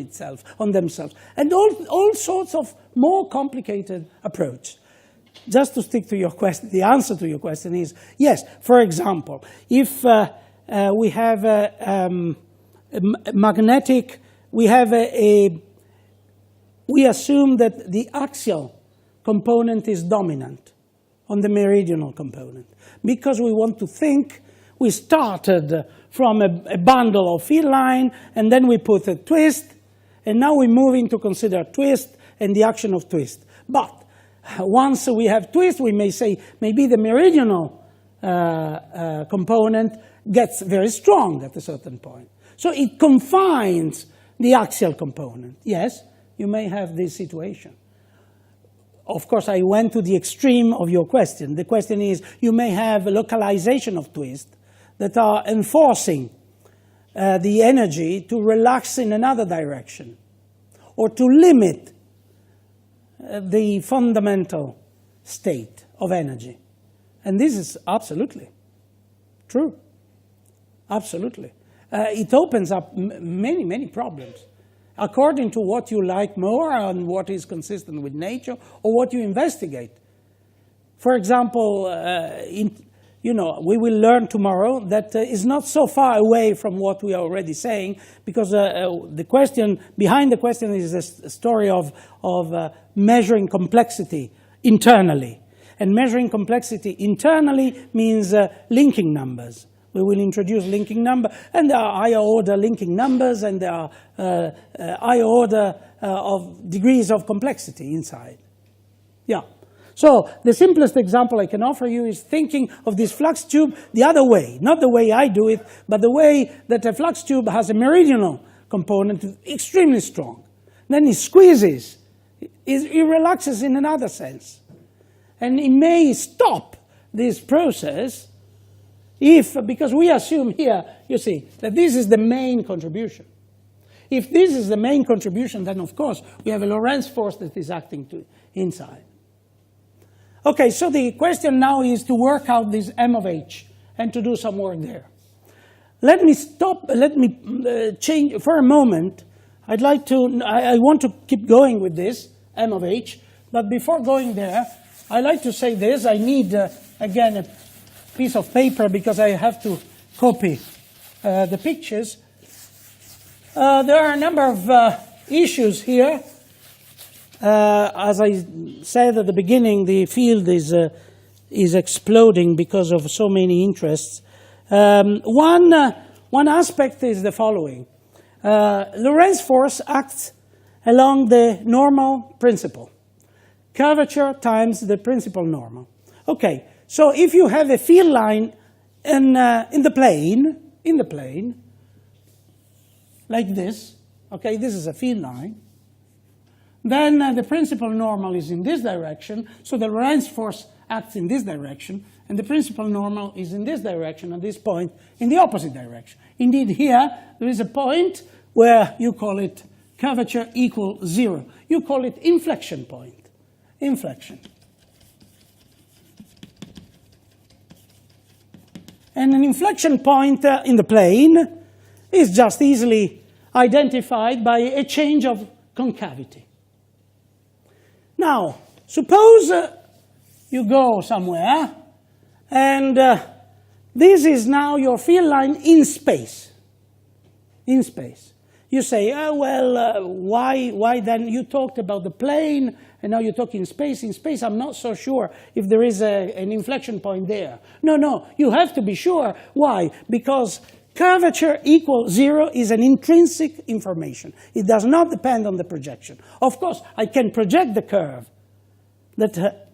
themselves. And all sorts of more complicated approach. Just to stick to your question, the answer to your question is, yes, for example, if we have a magnetic, we assume that the axial component is dominant on the meridional component. Because we want to think, we started from a bundle of field line, and then we put a twist, and now we're moving to consider twist and the action of twist. But once we have twist, we may say maybe the meridional component gets very strong at a certain point. So it confines the axial component. Yes, you may have this situation. Of course, I went to the extreme of your question. The question is, you may have a localization of twist that are enforcing the energy to relax in another direction or to limit the fundamental state of energy. And this is absolutely true. Absolutely. It opens up many, many problems according to what you like more and what is consistent with nature or what you investigate. For example, we will learn tomorrow that is not so far away from what we are already saying, because the question behind the question is a story of measuring complexity internally. And measuring complexity internally means linking numbers. We will introduce linking number, and there are higher order linking numbers, and there are higher order of degrees of complexity inside. Yeah. So the simplest example I can offer you is thinking of this flux tube the other way, not the way I do it, but the way that a flux tube has a meridional component extremely strong. Then it squeezes, it relaxes in another sense. And it may stop this process because we assume here, you see, that this is the main contribution. If this is the main contribution, then of course we have a Lorentz force that is acting inside. Okay, so the question now is to work out this M of H and to do some work there. Let me change for a moment. I want to keep going with this, M of H, but before going there, I'd like to say this. I need, again, a piece of paper because I have to copy the pictures. There are a number of issues here. As I said at the beginning, the field is exploding because of so many interests. One aspect is the following. Lorentz force acts along the normal principle. Curvature times the principal normal. Okay, so if you have a field line in the plane, like this, okay, this is a field line, then the principal normal is in this direction, so the Lorentz force acts in this direction, and the principal normal is in this direction, at this point, in the opposite direction. Indeed, here, there is a point where you call it curvature equals 0. You call it inflection point. Inflection. And an inflection point in the plane is just easily identified by a change of concavity. Now, suppose you go somewhere, and this is now your field line in space. In space. You say, oh, well, why then? You talked about the plane, and now you talk in space. In space, I'm not so sure if there is an inflection point there. No, you have to be sure. Why? Because curvature equals 0 is an intrinsic information. It does not depend on the projection. Of course, I can project the curve that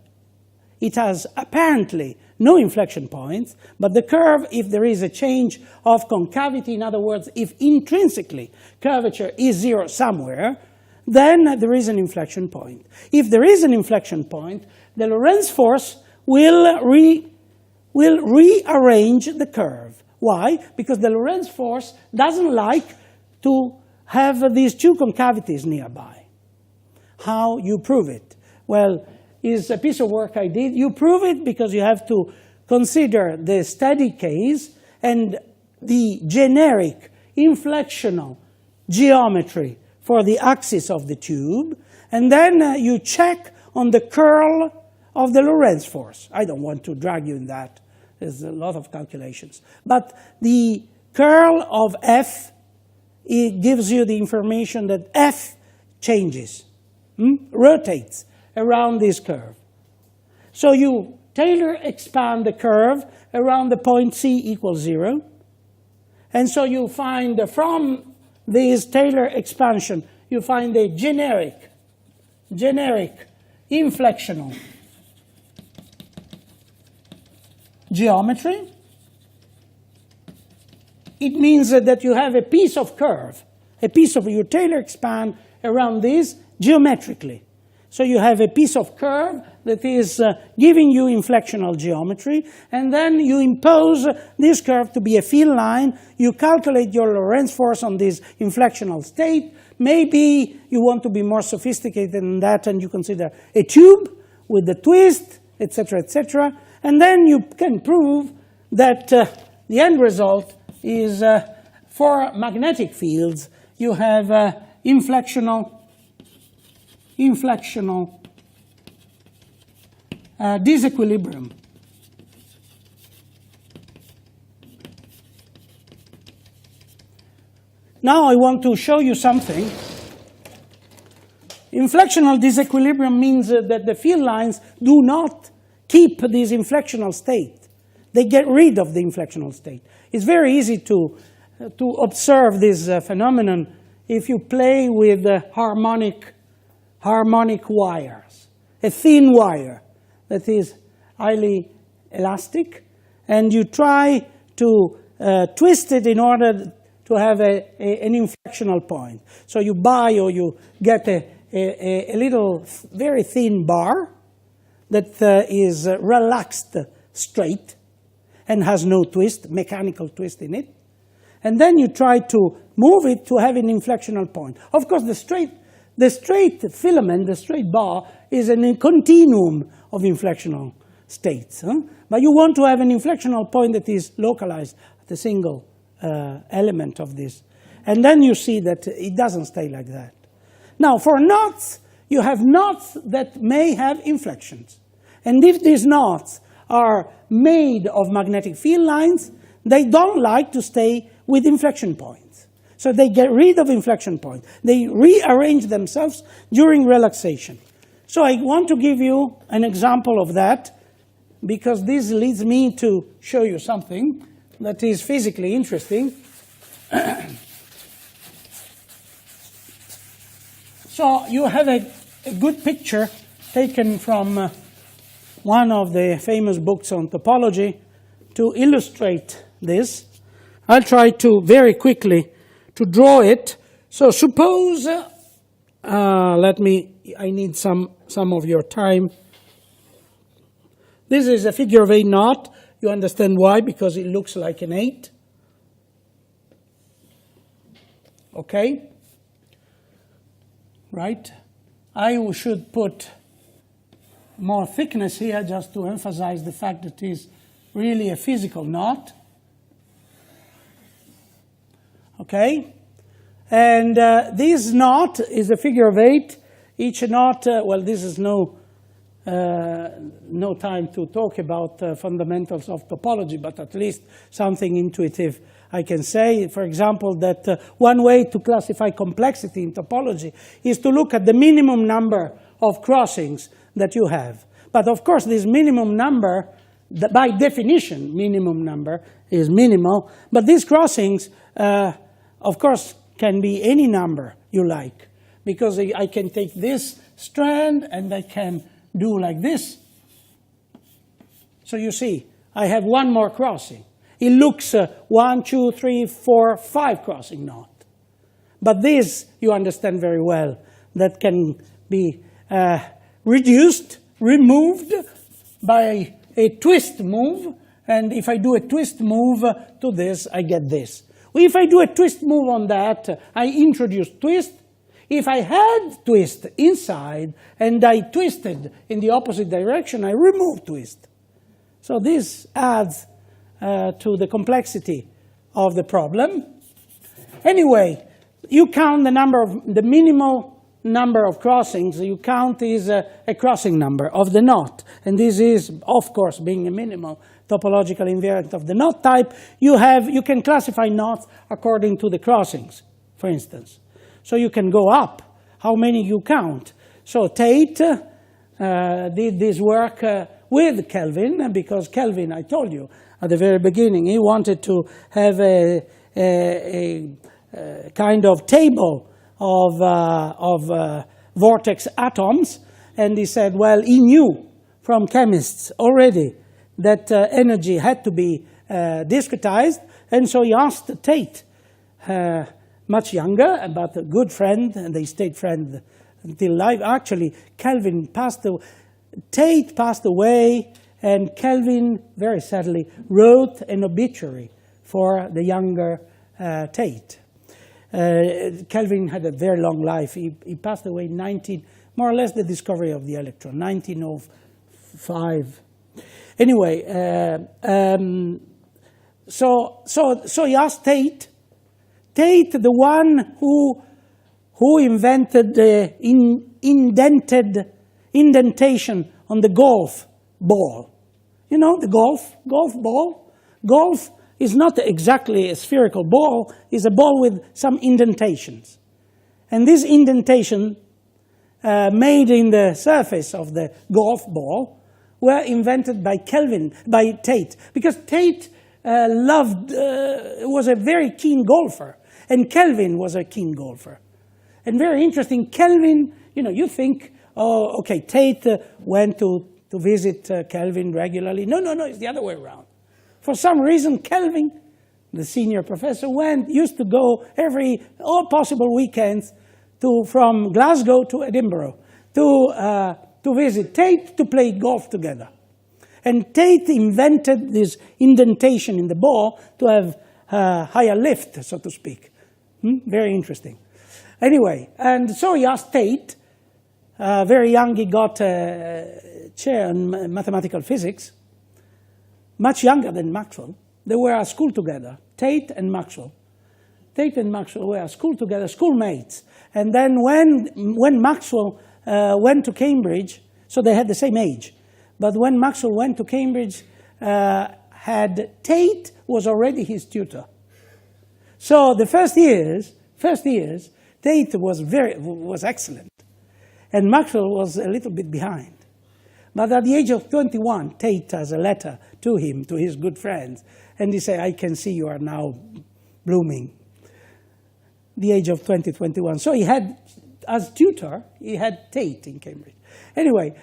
it has apparently no inflection points, but the curve, if there is a change of concavity, in other words, if intrinsically curvature is 0 somewhere, then there is an inflection point. If there is an inflection point, the Lorentz force will rearrange the curve. Why? Because the Lorentz force doesn't like to have these two concavities nearby. How you prove it? Well, is a piece of work I did. You prove it because you have to consider the steady case and the generic inflectional geometry for the axis of the tube, and then you check on the curl of the Lorentz force. I don't want to drag you in that. There's a lot of calculations. But the curl of F, it gives you the information that F changes, rotates around this curve. So you Taylor expand the curve around the point C equals 0. And so you find from this Taylor expansion, you find a generic inflectional geometry. It means that you have a piece of curve, a piece of your Taylor expand around this geometrically. So you have a piece of curve that is giving you inflectional geometry, and then you impose this curve to be a field line. You calculate your Lorentz force on this inflectional state. Maybe you want to be more sophisticated than that, and you consider a tube with the twist, etc., etc. And then you can prove that the end result is for magnetic fields, you have inflectional disequilibrium. Now I want to show you something. Inflectional disequilibrium means that the field lines do not keep this inflectional state. They get rid of the inflectional state. It's very easy to observe this phenomenon if you play with harmonic wires. A thin wire that is highly elastic, and you try to twist it in order to have an inflectional point. So you buy or you get a little very thin bar that is relaxed straight and has no twist, mechanical twist in it. And then you try to move it to have an inflectional point. Of course, the straight filament, the straight bar, is a continuum of inflectional states. But you want to have an inflectional point that is localized at a single element of this. And then you see that it doesn't stay like that. Now, for knots, you have knots that may have inflections. And if these knots are made of magnetic field lines, they don't like to stay with inflection points. So they get rid of inflection points. They rearrange themselves during relaxation. So I want to give you an example of that, because this leads me to show you something that is physically interesting. So you have a good picture taken from one of the famous books on topology to illustrate this. I'll try to very quickly to draw it. So suppose, I need some of your time. This is a figure of 8 naught. You understand why? Because it looks like an 8. Okay? Right? I should put more thickness here just to emphasize the fact that it is really a physical knot. Okay? And this knot is a figure of 8. Each knot, well, this is no time to talk about fundamentals of topology, but at least something intuitive I can say. For example, that one way to classify complexity in topology is to look at the minimum number of crossings that you have. But of course, this minimum number, by definition, minimum number is minimal. But these crossings, of course, can be any number you like. Because I can take this strand and I can do like this. So you see, I have one more crossing. It looks 1, 2, 3, 4, 5 crossing knot. But this, you understand very well, that can be reduced, removed by a twist move. And if I do a twist move to this, I get this. If I do a twist move on that, I introduce twist. If I had twist inside and I twisted in the opposite direction, I remove twist. So this adds to the complexity of the problem. Anyway, you count the minimal number of crossings you count is a crossing number of the knot. And this is, of course, being a minimal topological invariant of the knot type. You can classify knots according to the crossings, for instance. So you can go up how many you count. So Tate did this work with Kelvin, because Kelvin, I told you at the very beginning, he wanted to have a kind of table of vortex atoms, and he said, well, he knew from chemists already that energy had to be discretized, and so he asked Tate, much younger, but a good friend, and they stayed friends until life. Actually, Kelvin passed away, Tate passed away, and Kelvin, very sadly, wrote an obituary for the younger Tate. Kelvin had a very long life. He passed away in more or less the discovery of the electron, 1905. Anyway, so he asked Tate, the one who invented the indentation on the golf ball. You know, the golf ball? Golf is not exactly a spherical ball, it's a ball with some indentations. And this indentation made in the surface of the golf ball were invented by Tate, because Tate was a very keen golfer, and Kelvin was a keen golfer. And very interesting, Kelvin, you think, oh, okay, Tate went to visit Kelvin regularly. No, it's the other way around. For some reason, Kelvin, the senior professor, used to go all possible weekends from Glasgow to Edinburgh to visit Tate to play golf together. And Tate invented this indentation in the ball to have higher lift, so to speak. Very interesting. Anyway, and so he asked Tate, very young, he got a chair in mathematical physics, much younger than Maxwell. They were at school together, Tate and Maxwell. Tate and Maxwell were at school together, schoolmates. And then when Maxwell went to Cambridge, so they had the same age, but when Maxwell went to Cambridge, Tate was already his tutor. So the first years, Tate was excellent, and Maxwell was a little bit behind. But at the age of 21, Tate has a letter to him, to his good friends, and he said, I can see you are now blooming. The age of 21. So he had as tutor, he had Tate in Cambridge. Anyway,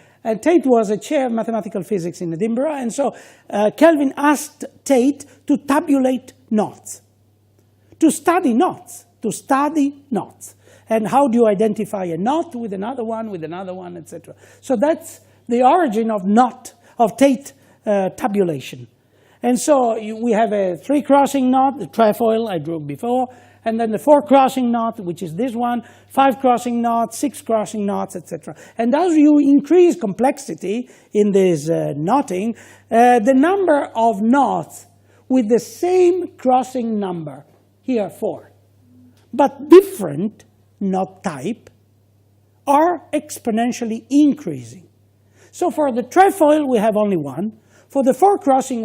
Tate was a chair of mathematical physics in Edinburgh, and so Kelvin asked Tate to tabulate knots, to study knots, And how do you identify a knot with another one, etc. So that's the origin of Tate tabulation. And so we have a 3-crossing knot, the trefoil I drew before, and then the 4-crossing knot, which is this one, 5-crossing knot, 6-crossing knots, etc. And as you increase complexity in this knotting, the number of knots with the same crossing number, here 4, but different knot type, are exponentially increasing. So for the trefoil, we have only 1. For the 4-crossing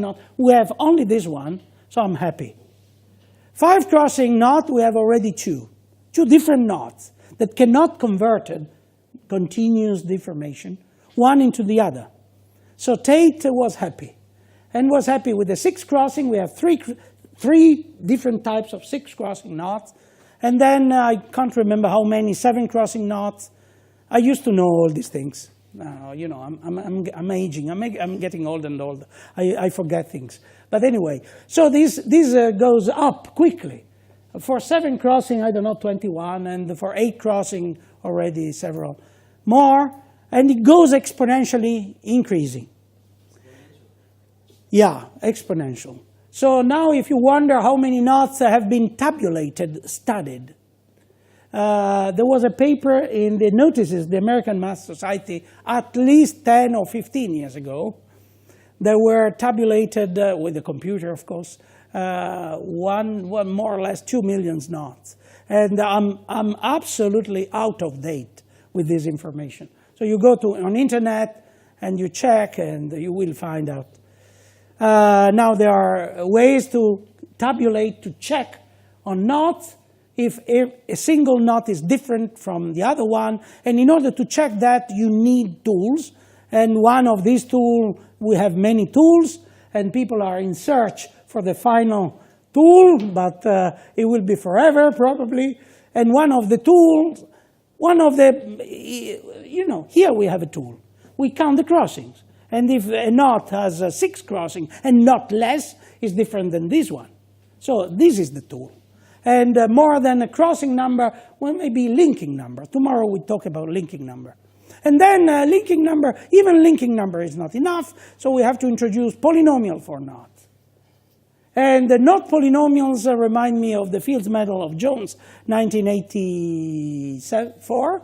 knot, we have only this one, so I'm happy. 5-crossing knot, we have already 2 different knots that cannot convert continuous deformation, one into the other. So Tate was happy, and was happy with the 6-crossing. We have three different types of 6-crossing knots, and then I can't remember how many 7-crossing knots. I used to know all these things. You know, I'm aging. I'm getting old and old. I forget things. But anyway, so this goes up quickly. For 7-crossing, I don't know, 21, and for 8-crossing, already several more, and it goes exponentially increasing. Yeah, exponential. So now if you wonder how many knots have been tabulated, studied, there was a paper in the Notices, the American Math Society, at least 10 or 15 years ago. They were tabulated with a computer, of course, one more or less 2 million knots. And I'm absolutely out of date with this information. So you go on internet and you check and you will find out. Now there are ways to tabulate, to check on knots, if a single knot is different from the other one. And in order to check that, you need tools. And one of these tools, we have many tools, and people are in search for the final tool, but it will be forever, probably. And one of the tools, here we have a tool. We count the crossings. And if a knot has 6 crossings and not less, is different than this one. So this is the tool. And more than a crossing number, well, maybe linking number. Tomorrow we talk about linking number. And then linking number, even linking number is not enough, so we have to introduce polynomial for knots. And the knot polynomials remind me of the Fields Medal of Jones, 1984,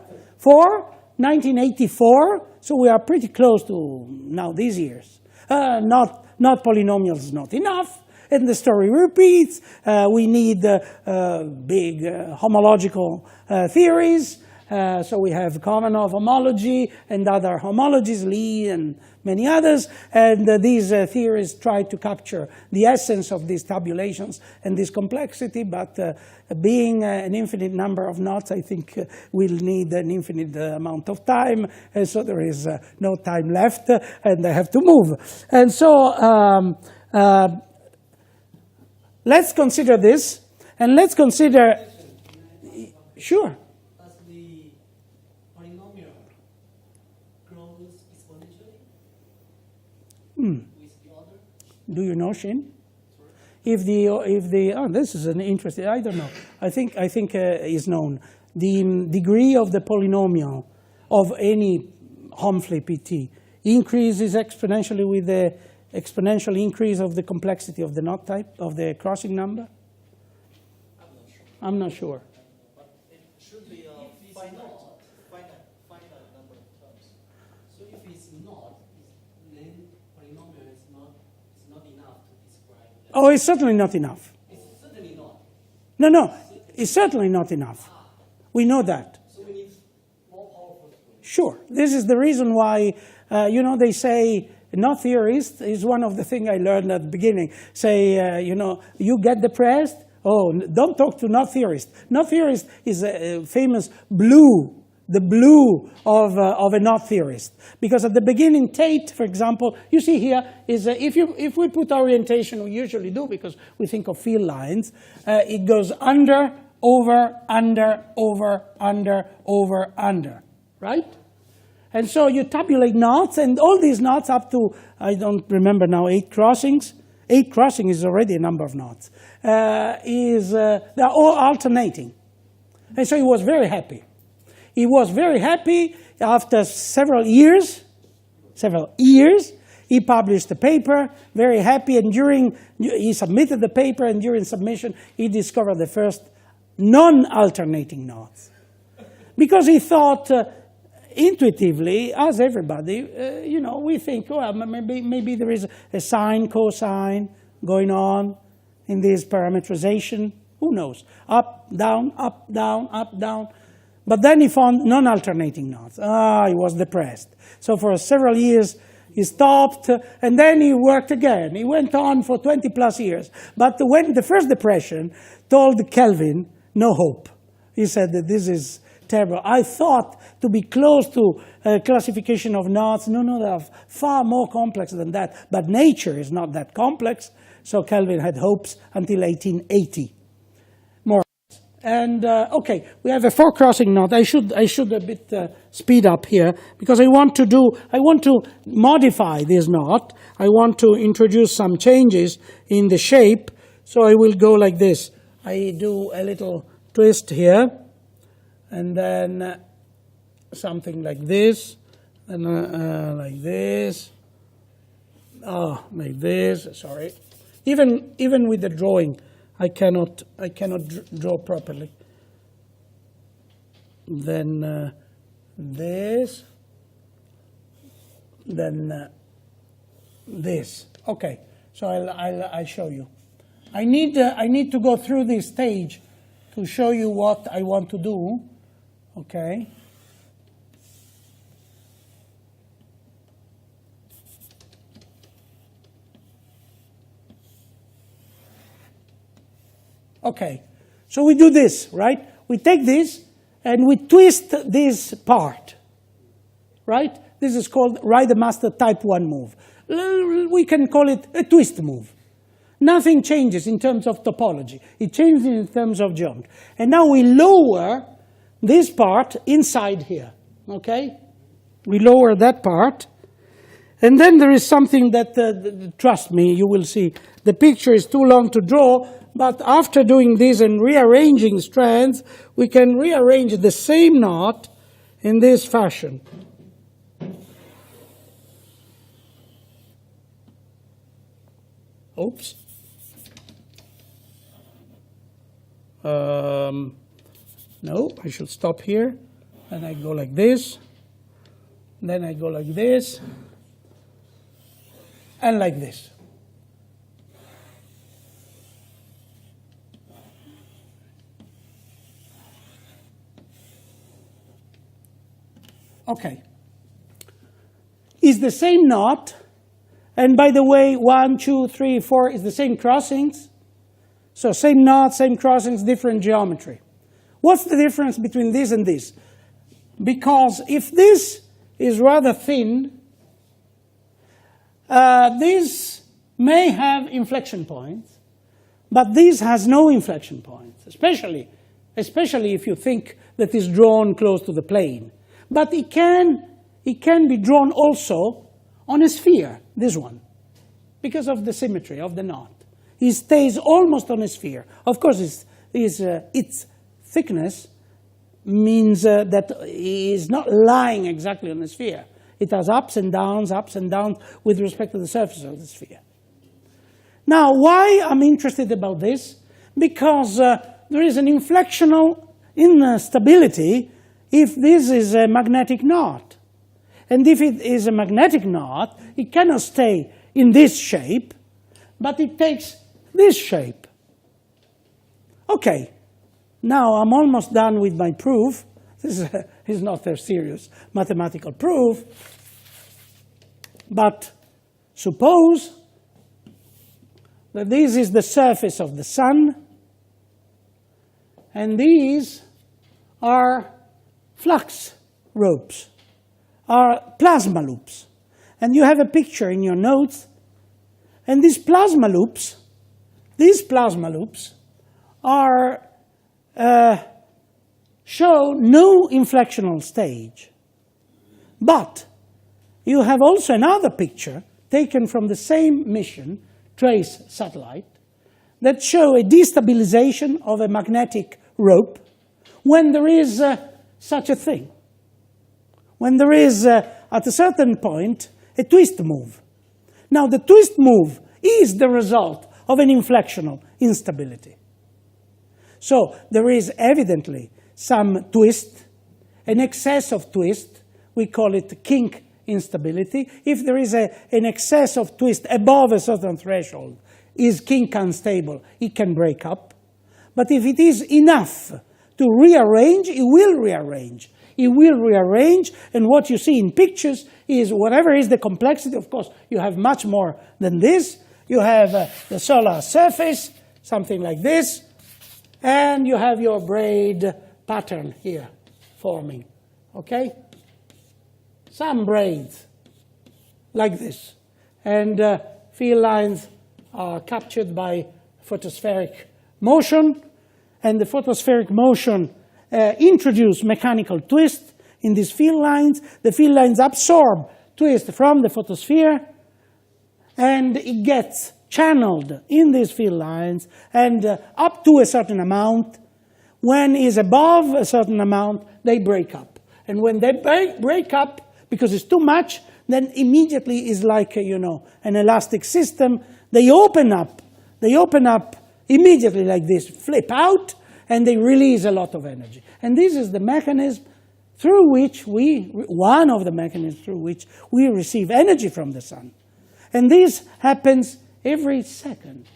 so we are pretty close to now these years. Knot polynomials is not enough. And the story repeats. We need big homological theories. So we have Kamenov homology and other homologies, Lee and many others. And these theories try to capture the essence of these tabulations and this complexity. But being an infinite number of knots, I think we'll need an infinite amount of time. And so there is no time left, and I have to move. And so let's consider this, and let's consider, sure. Does the polynomial grows exponentially with the order? Do you know, Shin? If this is an interesting, I don't know. I think is known. The degree of the polynomial of any Humphrey PT increases exponentially with the exponential increase of the complexity of the knot type, of the crossing number? I'm not sure. But it should be a finite number of terms. So if it's not, then polynomial is not enough to describe that. Oh, it's certainly not enough. It's certainly not. No, it's certainly not enough. We know that. So we need more powerful tools. Sure. This is the reason why, they say, knot theorist is one of the things I learned at the beginning. Say, you get depressed. Oh, don't talk to knot theorist. Knot theorist is a famous blue, the blue of a knot theorist. Because at the beginning, Tate, for example, you see here, is if we put orientation, we usually do because we think of field lines, it goes under over, under, over, under, right? And so you tabulate knots, and all these knots up to, I don't remember now, 8 crossings. 8 crossings is already a number of knots. They're all alternating. And so he was very happy. He was very happy after several years, he published the paper, very happy, and he submitted the paper, and during submission, he discovered the first non-alternating knots. Because he thought, intuitively, as everybody, we think, well, maybe there is a sine, cosine going on in this parametrization. Who knows? Up, down, up, down, up, down. But then he found non-alternating knots. He was depressed. So for several years, he stopped, and then he worked again. He went on for 20 plus years. But when the first depression told Kelvin, no hope. He said that this is terrible. I thought to be close to classification of knots. No, they are far more complex than that. But nature is not that complex. So Kelvin had hopes until 1880. More. And okay, we have a 4-crossing knot. I should a bit speed up here because I want to modify this knot. I want to introduce some changes in the shape. So I will go like this. I do a little twist here, and then something like this, and like this. Like this. Sorry. Even with the drawing, I cannot draw properly. Then this. Then this. Okay. So I'll show you. I need to go through this stage to show you what I want to do. Okay. Okay, so we do this, right? We take this and we twist this part, right? This is called Rider-Master type 1 move. We can call it a twist move. Nothing changes in terms of topology. It changes in terms of geometry. And now we lower this part inside here, okay? We lower that part. And then there is something that, trust me, you will see. The picture is too long to draw, but after doing this and rearranging strands, we can rearrange the same knot in this fashion. Oops. No, I should stop here. And I go like this. Then I go like this. And like this. Okay. Is the same knot, and by the way, 1, 2, 3, 4 is the same crossings. So same knot, same crossings, different geometry. What's the difference between this and this? Because if this is rather thin, this may have inflection points, but this has no inflection points, especially if you think that it's drawn close to the plane. But it can be drawn also on a sphere, this one, because of the symmetry of the knot. It stays almost on a sphere. Of course, its thickness means that it is not lying exactly on the sphere. It has ups and downs with respect to the surface of the sphere. Now, why I'm interested about this? Because there is an inflectional instability if this is a magnetic knot. And if it is a magnetic knot, it cannot stay in this shape, but it takes this shape. Okay, now I'm almost done with my proof. This is not a serious mathematical proof. But suppose that this is the surface of the sun, and these are flux ropes, are plasma loops. And you have a picture in your notes, and these plasma loops are show no inflectional stage. But you have also another picture taken from the same mission, TRACE satellite, that show a destabilization of a magnetic rope when there is such a thing. When there is, at a certain point, a twist move. Now, the twist move is the result of an inflectional instability. So there is evidently some twist, an excess of twist. We call it kink instability. If there is an excess of twist above a certain threshold, is kink unstable, it can break up. But if it is enough to rearrange, it will rearrange. It will rearrange, and what you see in pictures is whatever is the complexity. Of course, you have much more than this. You have the solar surface, something like this, and you have your braid pattern here forming, okay? Some braids like this. And field lines are captured by photospheric motion, and the photospheric motion introduce mechanical twist in these field lines. The field lines absorb twist from the photosphere, and it gets channeled in these field lines, and up to a certain amount. When is above a certain amount, they break up. And when they break up, because it's too much, then immediately is like, an elastic system. They open up immediately like this, flip out, and they release a lot of energy. And this is the mechanism through which one of the mechanisms through which we receive energy from the sun. And this happens every second.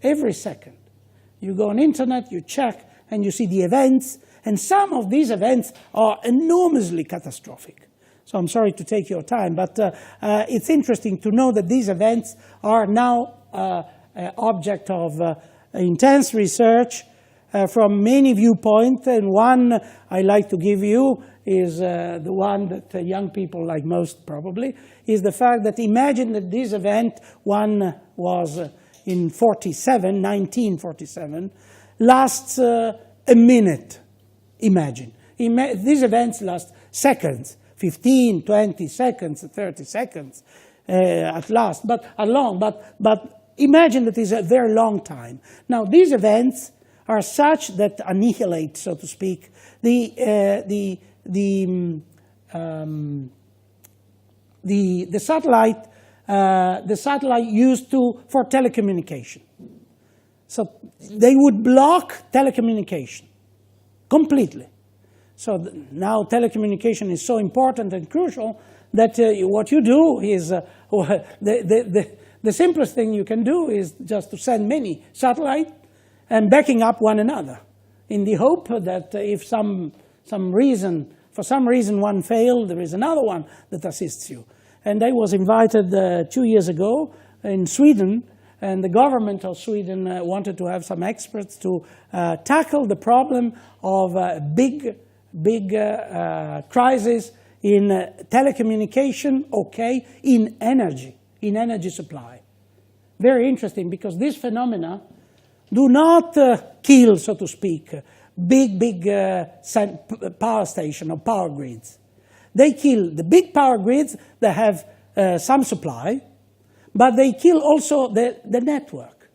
Every second. You go on internet, you check, and you see the events, and some of these events are enormously catastrophic. So I'm sorry to take your time, but it's interesting to know that these events are now object of intense research from many viewpoints, and one I like to give you is the one that young people like most probably, is the fact that imagine that this event, one was in 1947, lasts a minute, imagine. These events last seconds, 15, 20 seconds, 30 seconds at last, but imagine that is a very long time. Now, these events are such that annihilate, so to speak, the satellite used for telecommunication. So they would block telecommunication completely. So now telecommunication is so important and crucial that what you do is, the simplest thing you can do is just to send many satellites and backing up one another in the hope that if for some reason one failed, there is another one that assists you. And I was invited 2 years ago in Sweden, and the government of Sweden wanted to have some experts to tackle the problem of big crisis in telecommunication, in energy supply. Very interesting, because these phenomena do not kill, so to speak, big power station or power grids. They kill the big power grids that have some supply, but they kill also the network,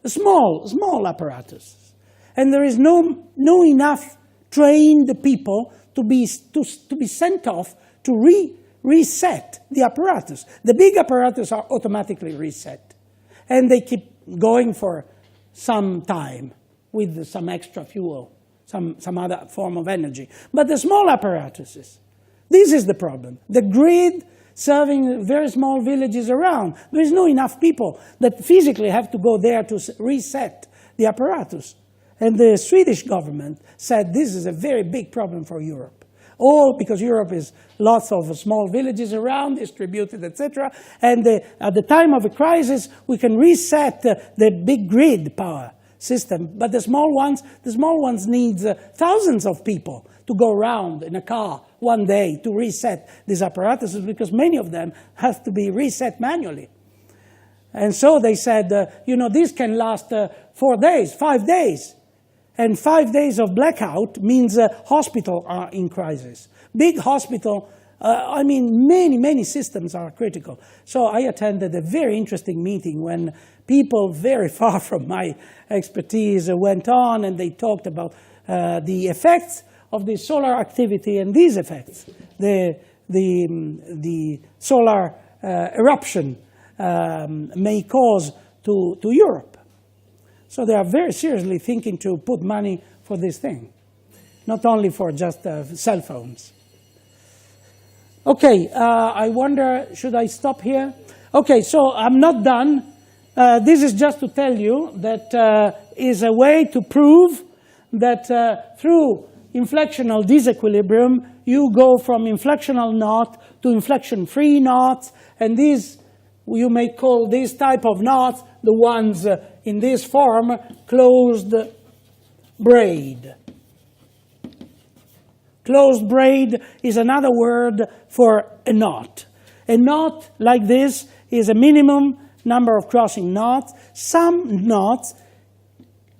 the small apparatus. And there is no enough trained people to be sent off to reset the apparatus. The big apparatus are automatically reset, and they keep going for some time with some extra fuel, some other form of energy. But the small apparatuses, this is the problem. The grid serving very small villages around, there is not enough people that physically have to go there to reset the apparatus. And the Swedish government said this is a very big problem for Europe. All because Europe is lots of small villages around, distributed, etc. And at the time of a crisis, we can reset the big grid power system. But the small ones need thousands of people to go around in a car one day to reset these apparatuses, because many of them have to be reset manually. And so they said, this can last 4 days, 5 days. and 5 days of blackout means hospitals are in crisis. Big hospital, I mean, many systems are critical. So I attended a very interesting meeting when people very far from my expertise went on and they talked about the effects of the solar activity and these effects, the solar eruption may cause to Europe. So they are very seriously thinking to put money for this thing, not only for just cell phones. Okay, I wonder, should I stop here? Okay, so I'm not done. This is just to tell you that is a way to prove that through inflectional disequilibrium, you go from inflectional knot to inflection-free knots, and these, you may call this type of knots, the ones in this form, closed braid. Closed braid is another word for a knot. A knot like this is a minimum number of crossing knots. Some knots,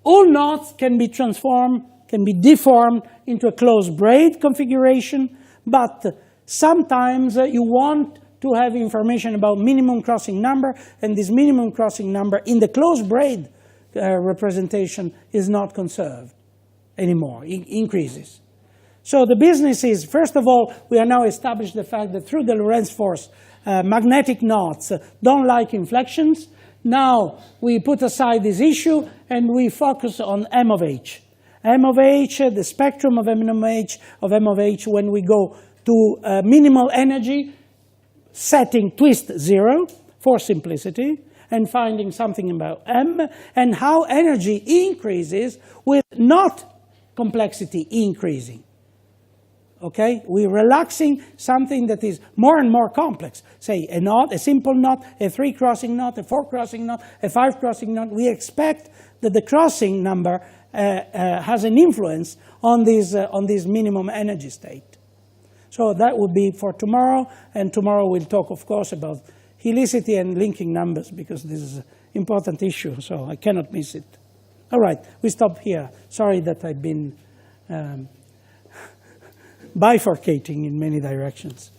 all knots can be transformed, can be deformed into a closed braid configuration, but sometimes you want to have information about minimum crossing number, and this minimum crossing number in the closed braid representation is not conserved anymore, it increases. So the business is, first of all, we are now established the fact that through the Lorentz Force, magnetic knots don't like inflections. Now we put aside this issue and we focus on M of H. M of H, the spectrum of M of H when we go to minimal energy, setting twist 0 for simplicity, and finding something about M, and how energy increases with not complexity increasing. Okay, we're relaxing something that is more and more complex. Say a knot, a simple knot, a 3-crossing knot, a 4-crossing knot, a 5-crossing knot. We expect that the crossing number has an influence on this minimum energy state. So that would be for tomorrow, and tomorrow we'll talk, of course, about helicity and linking numbers, because this is an important issue, so I cannot miss it. All right, we stop here. Sorry that I've been bifurcating in many directions.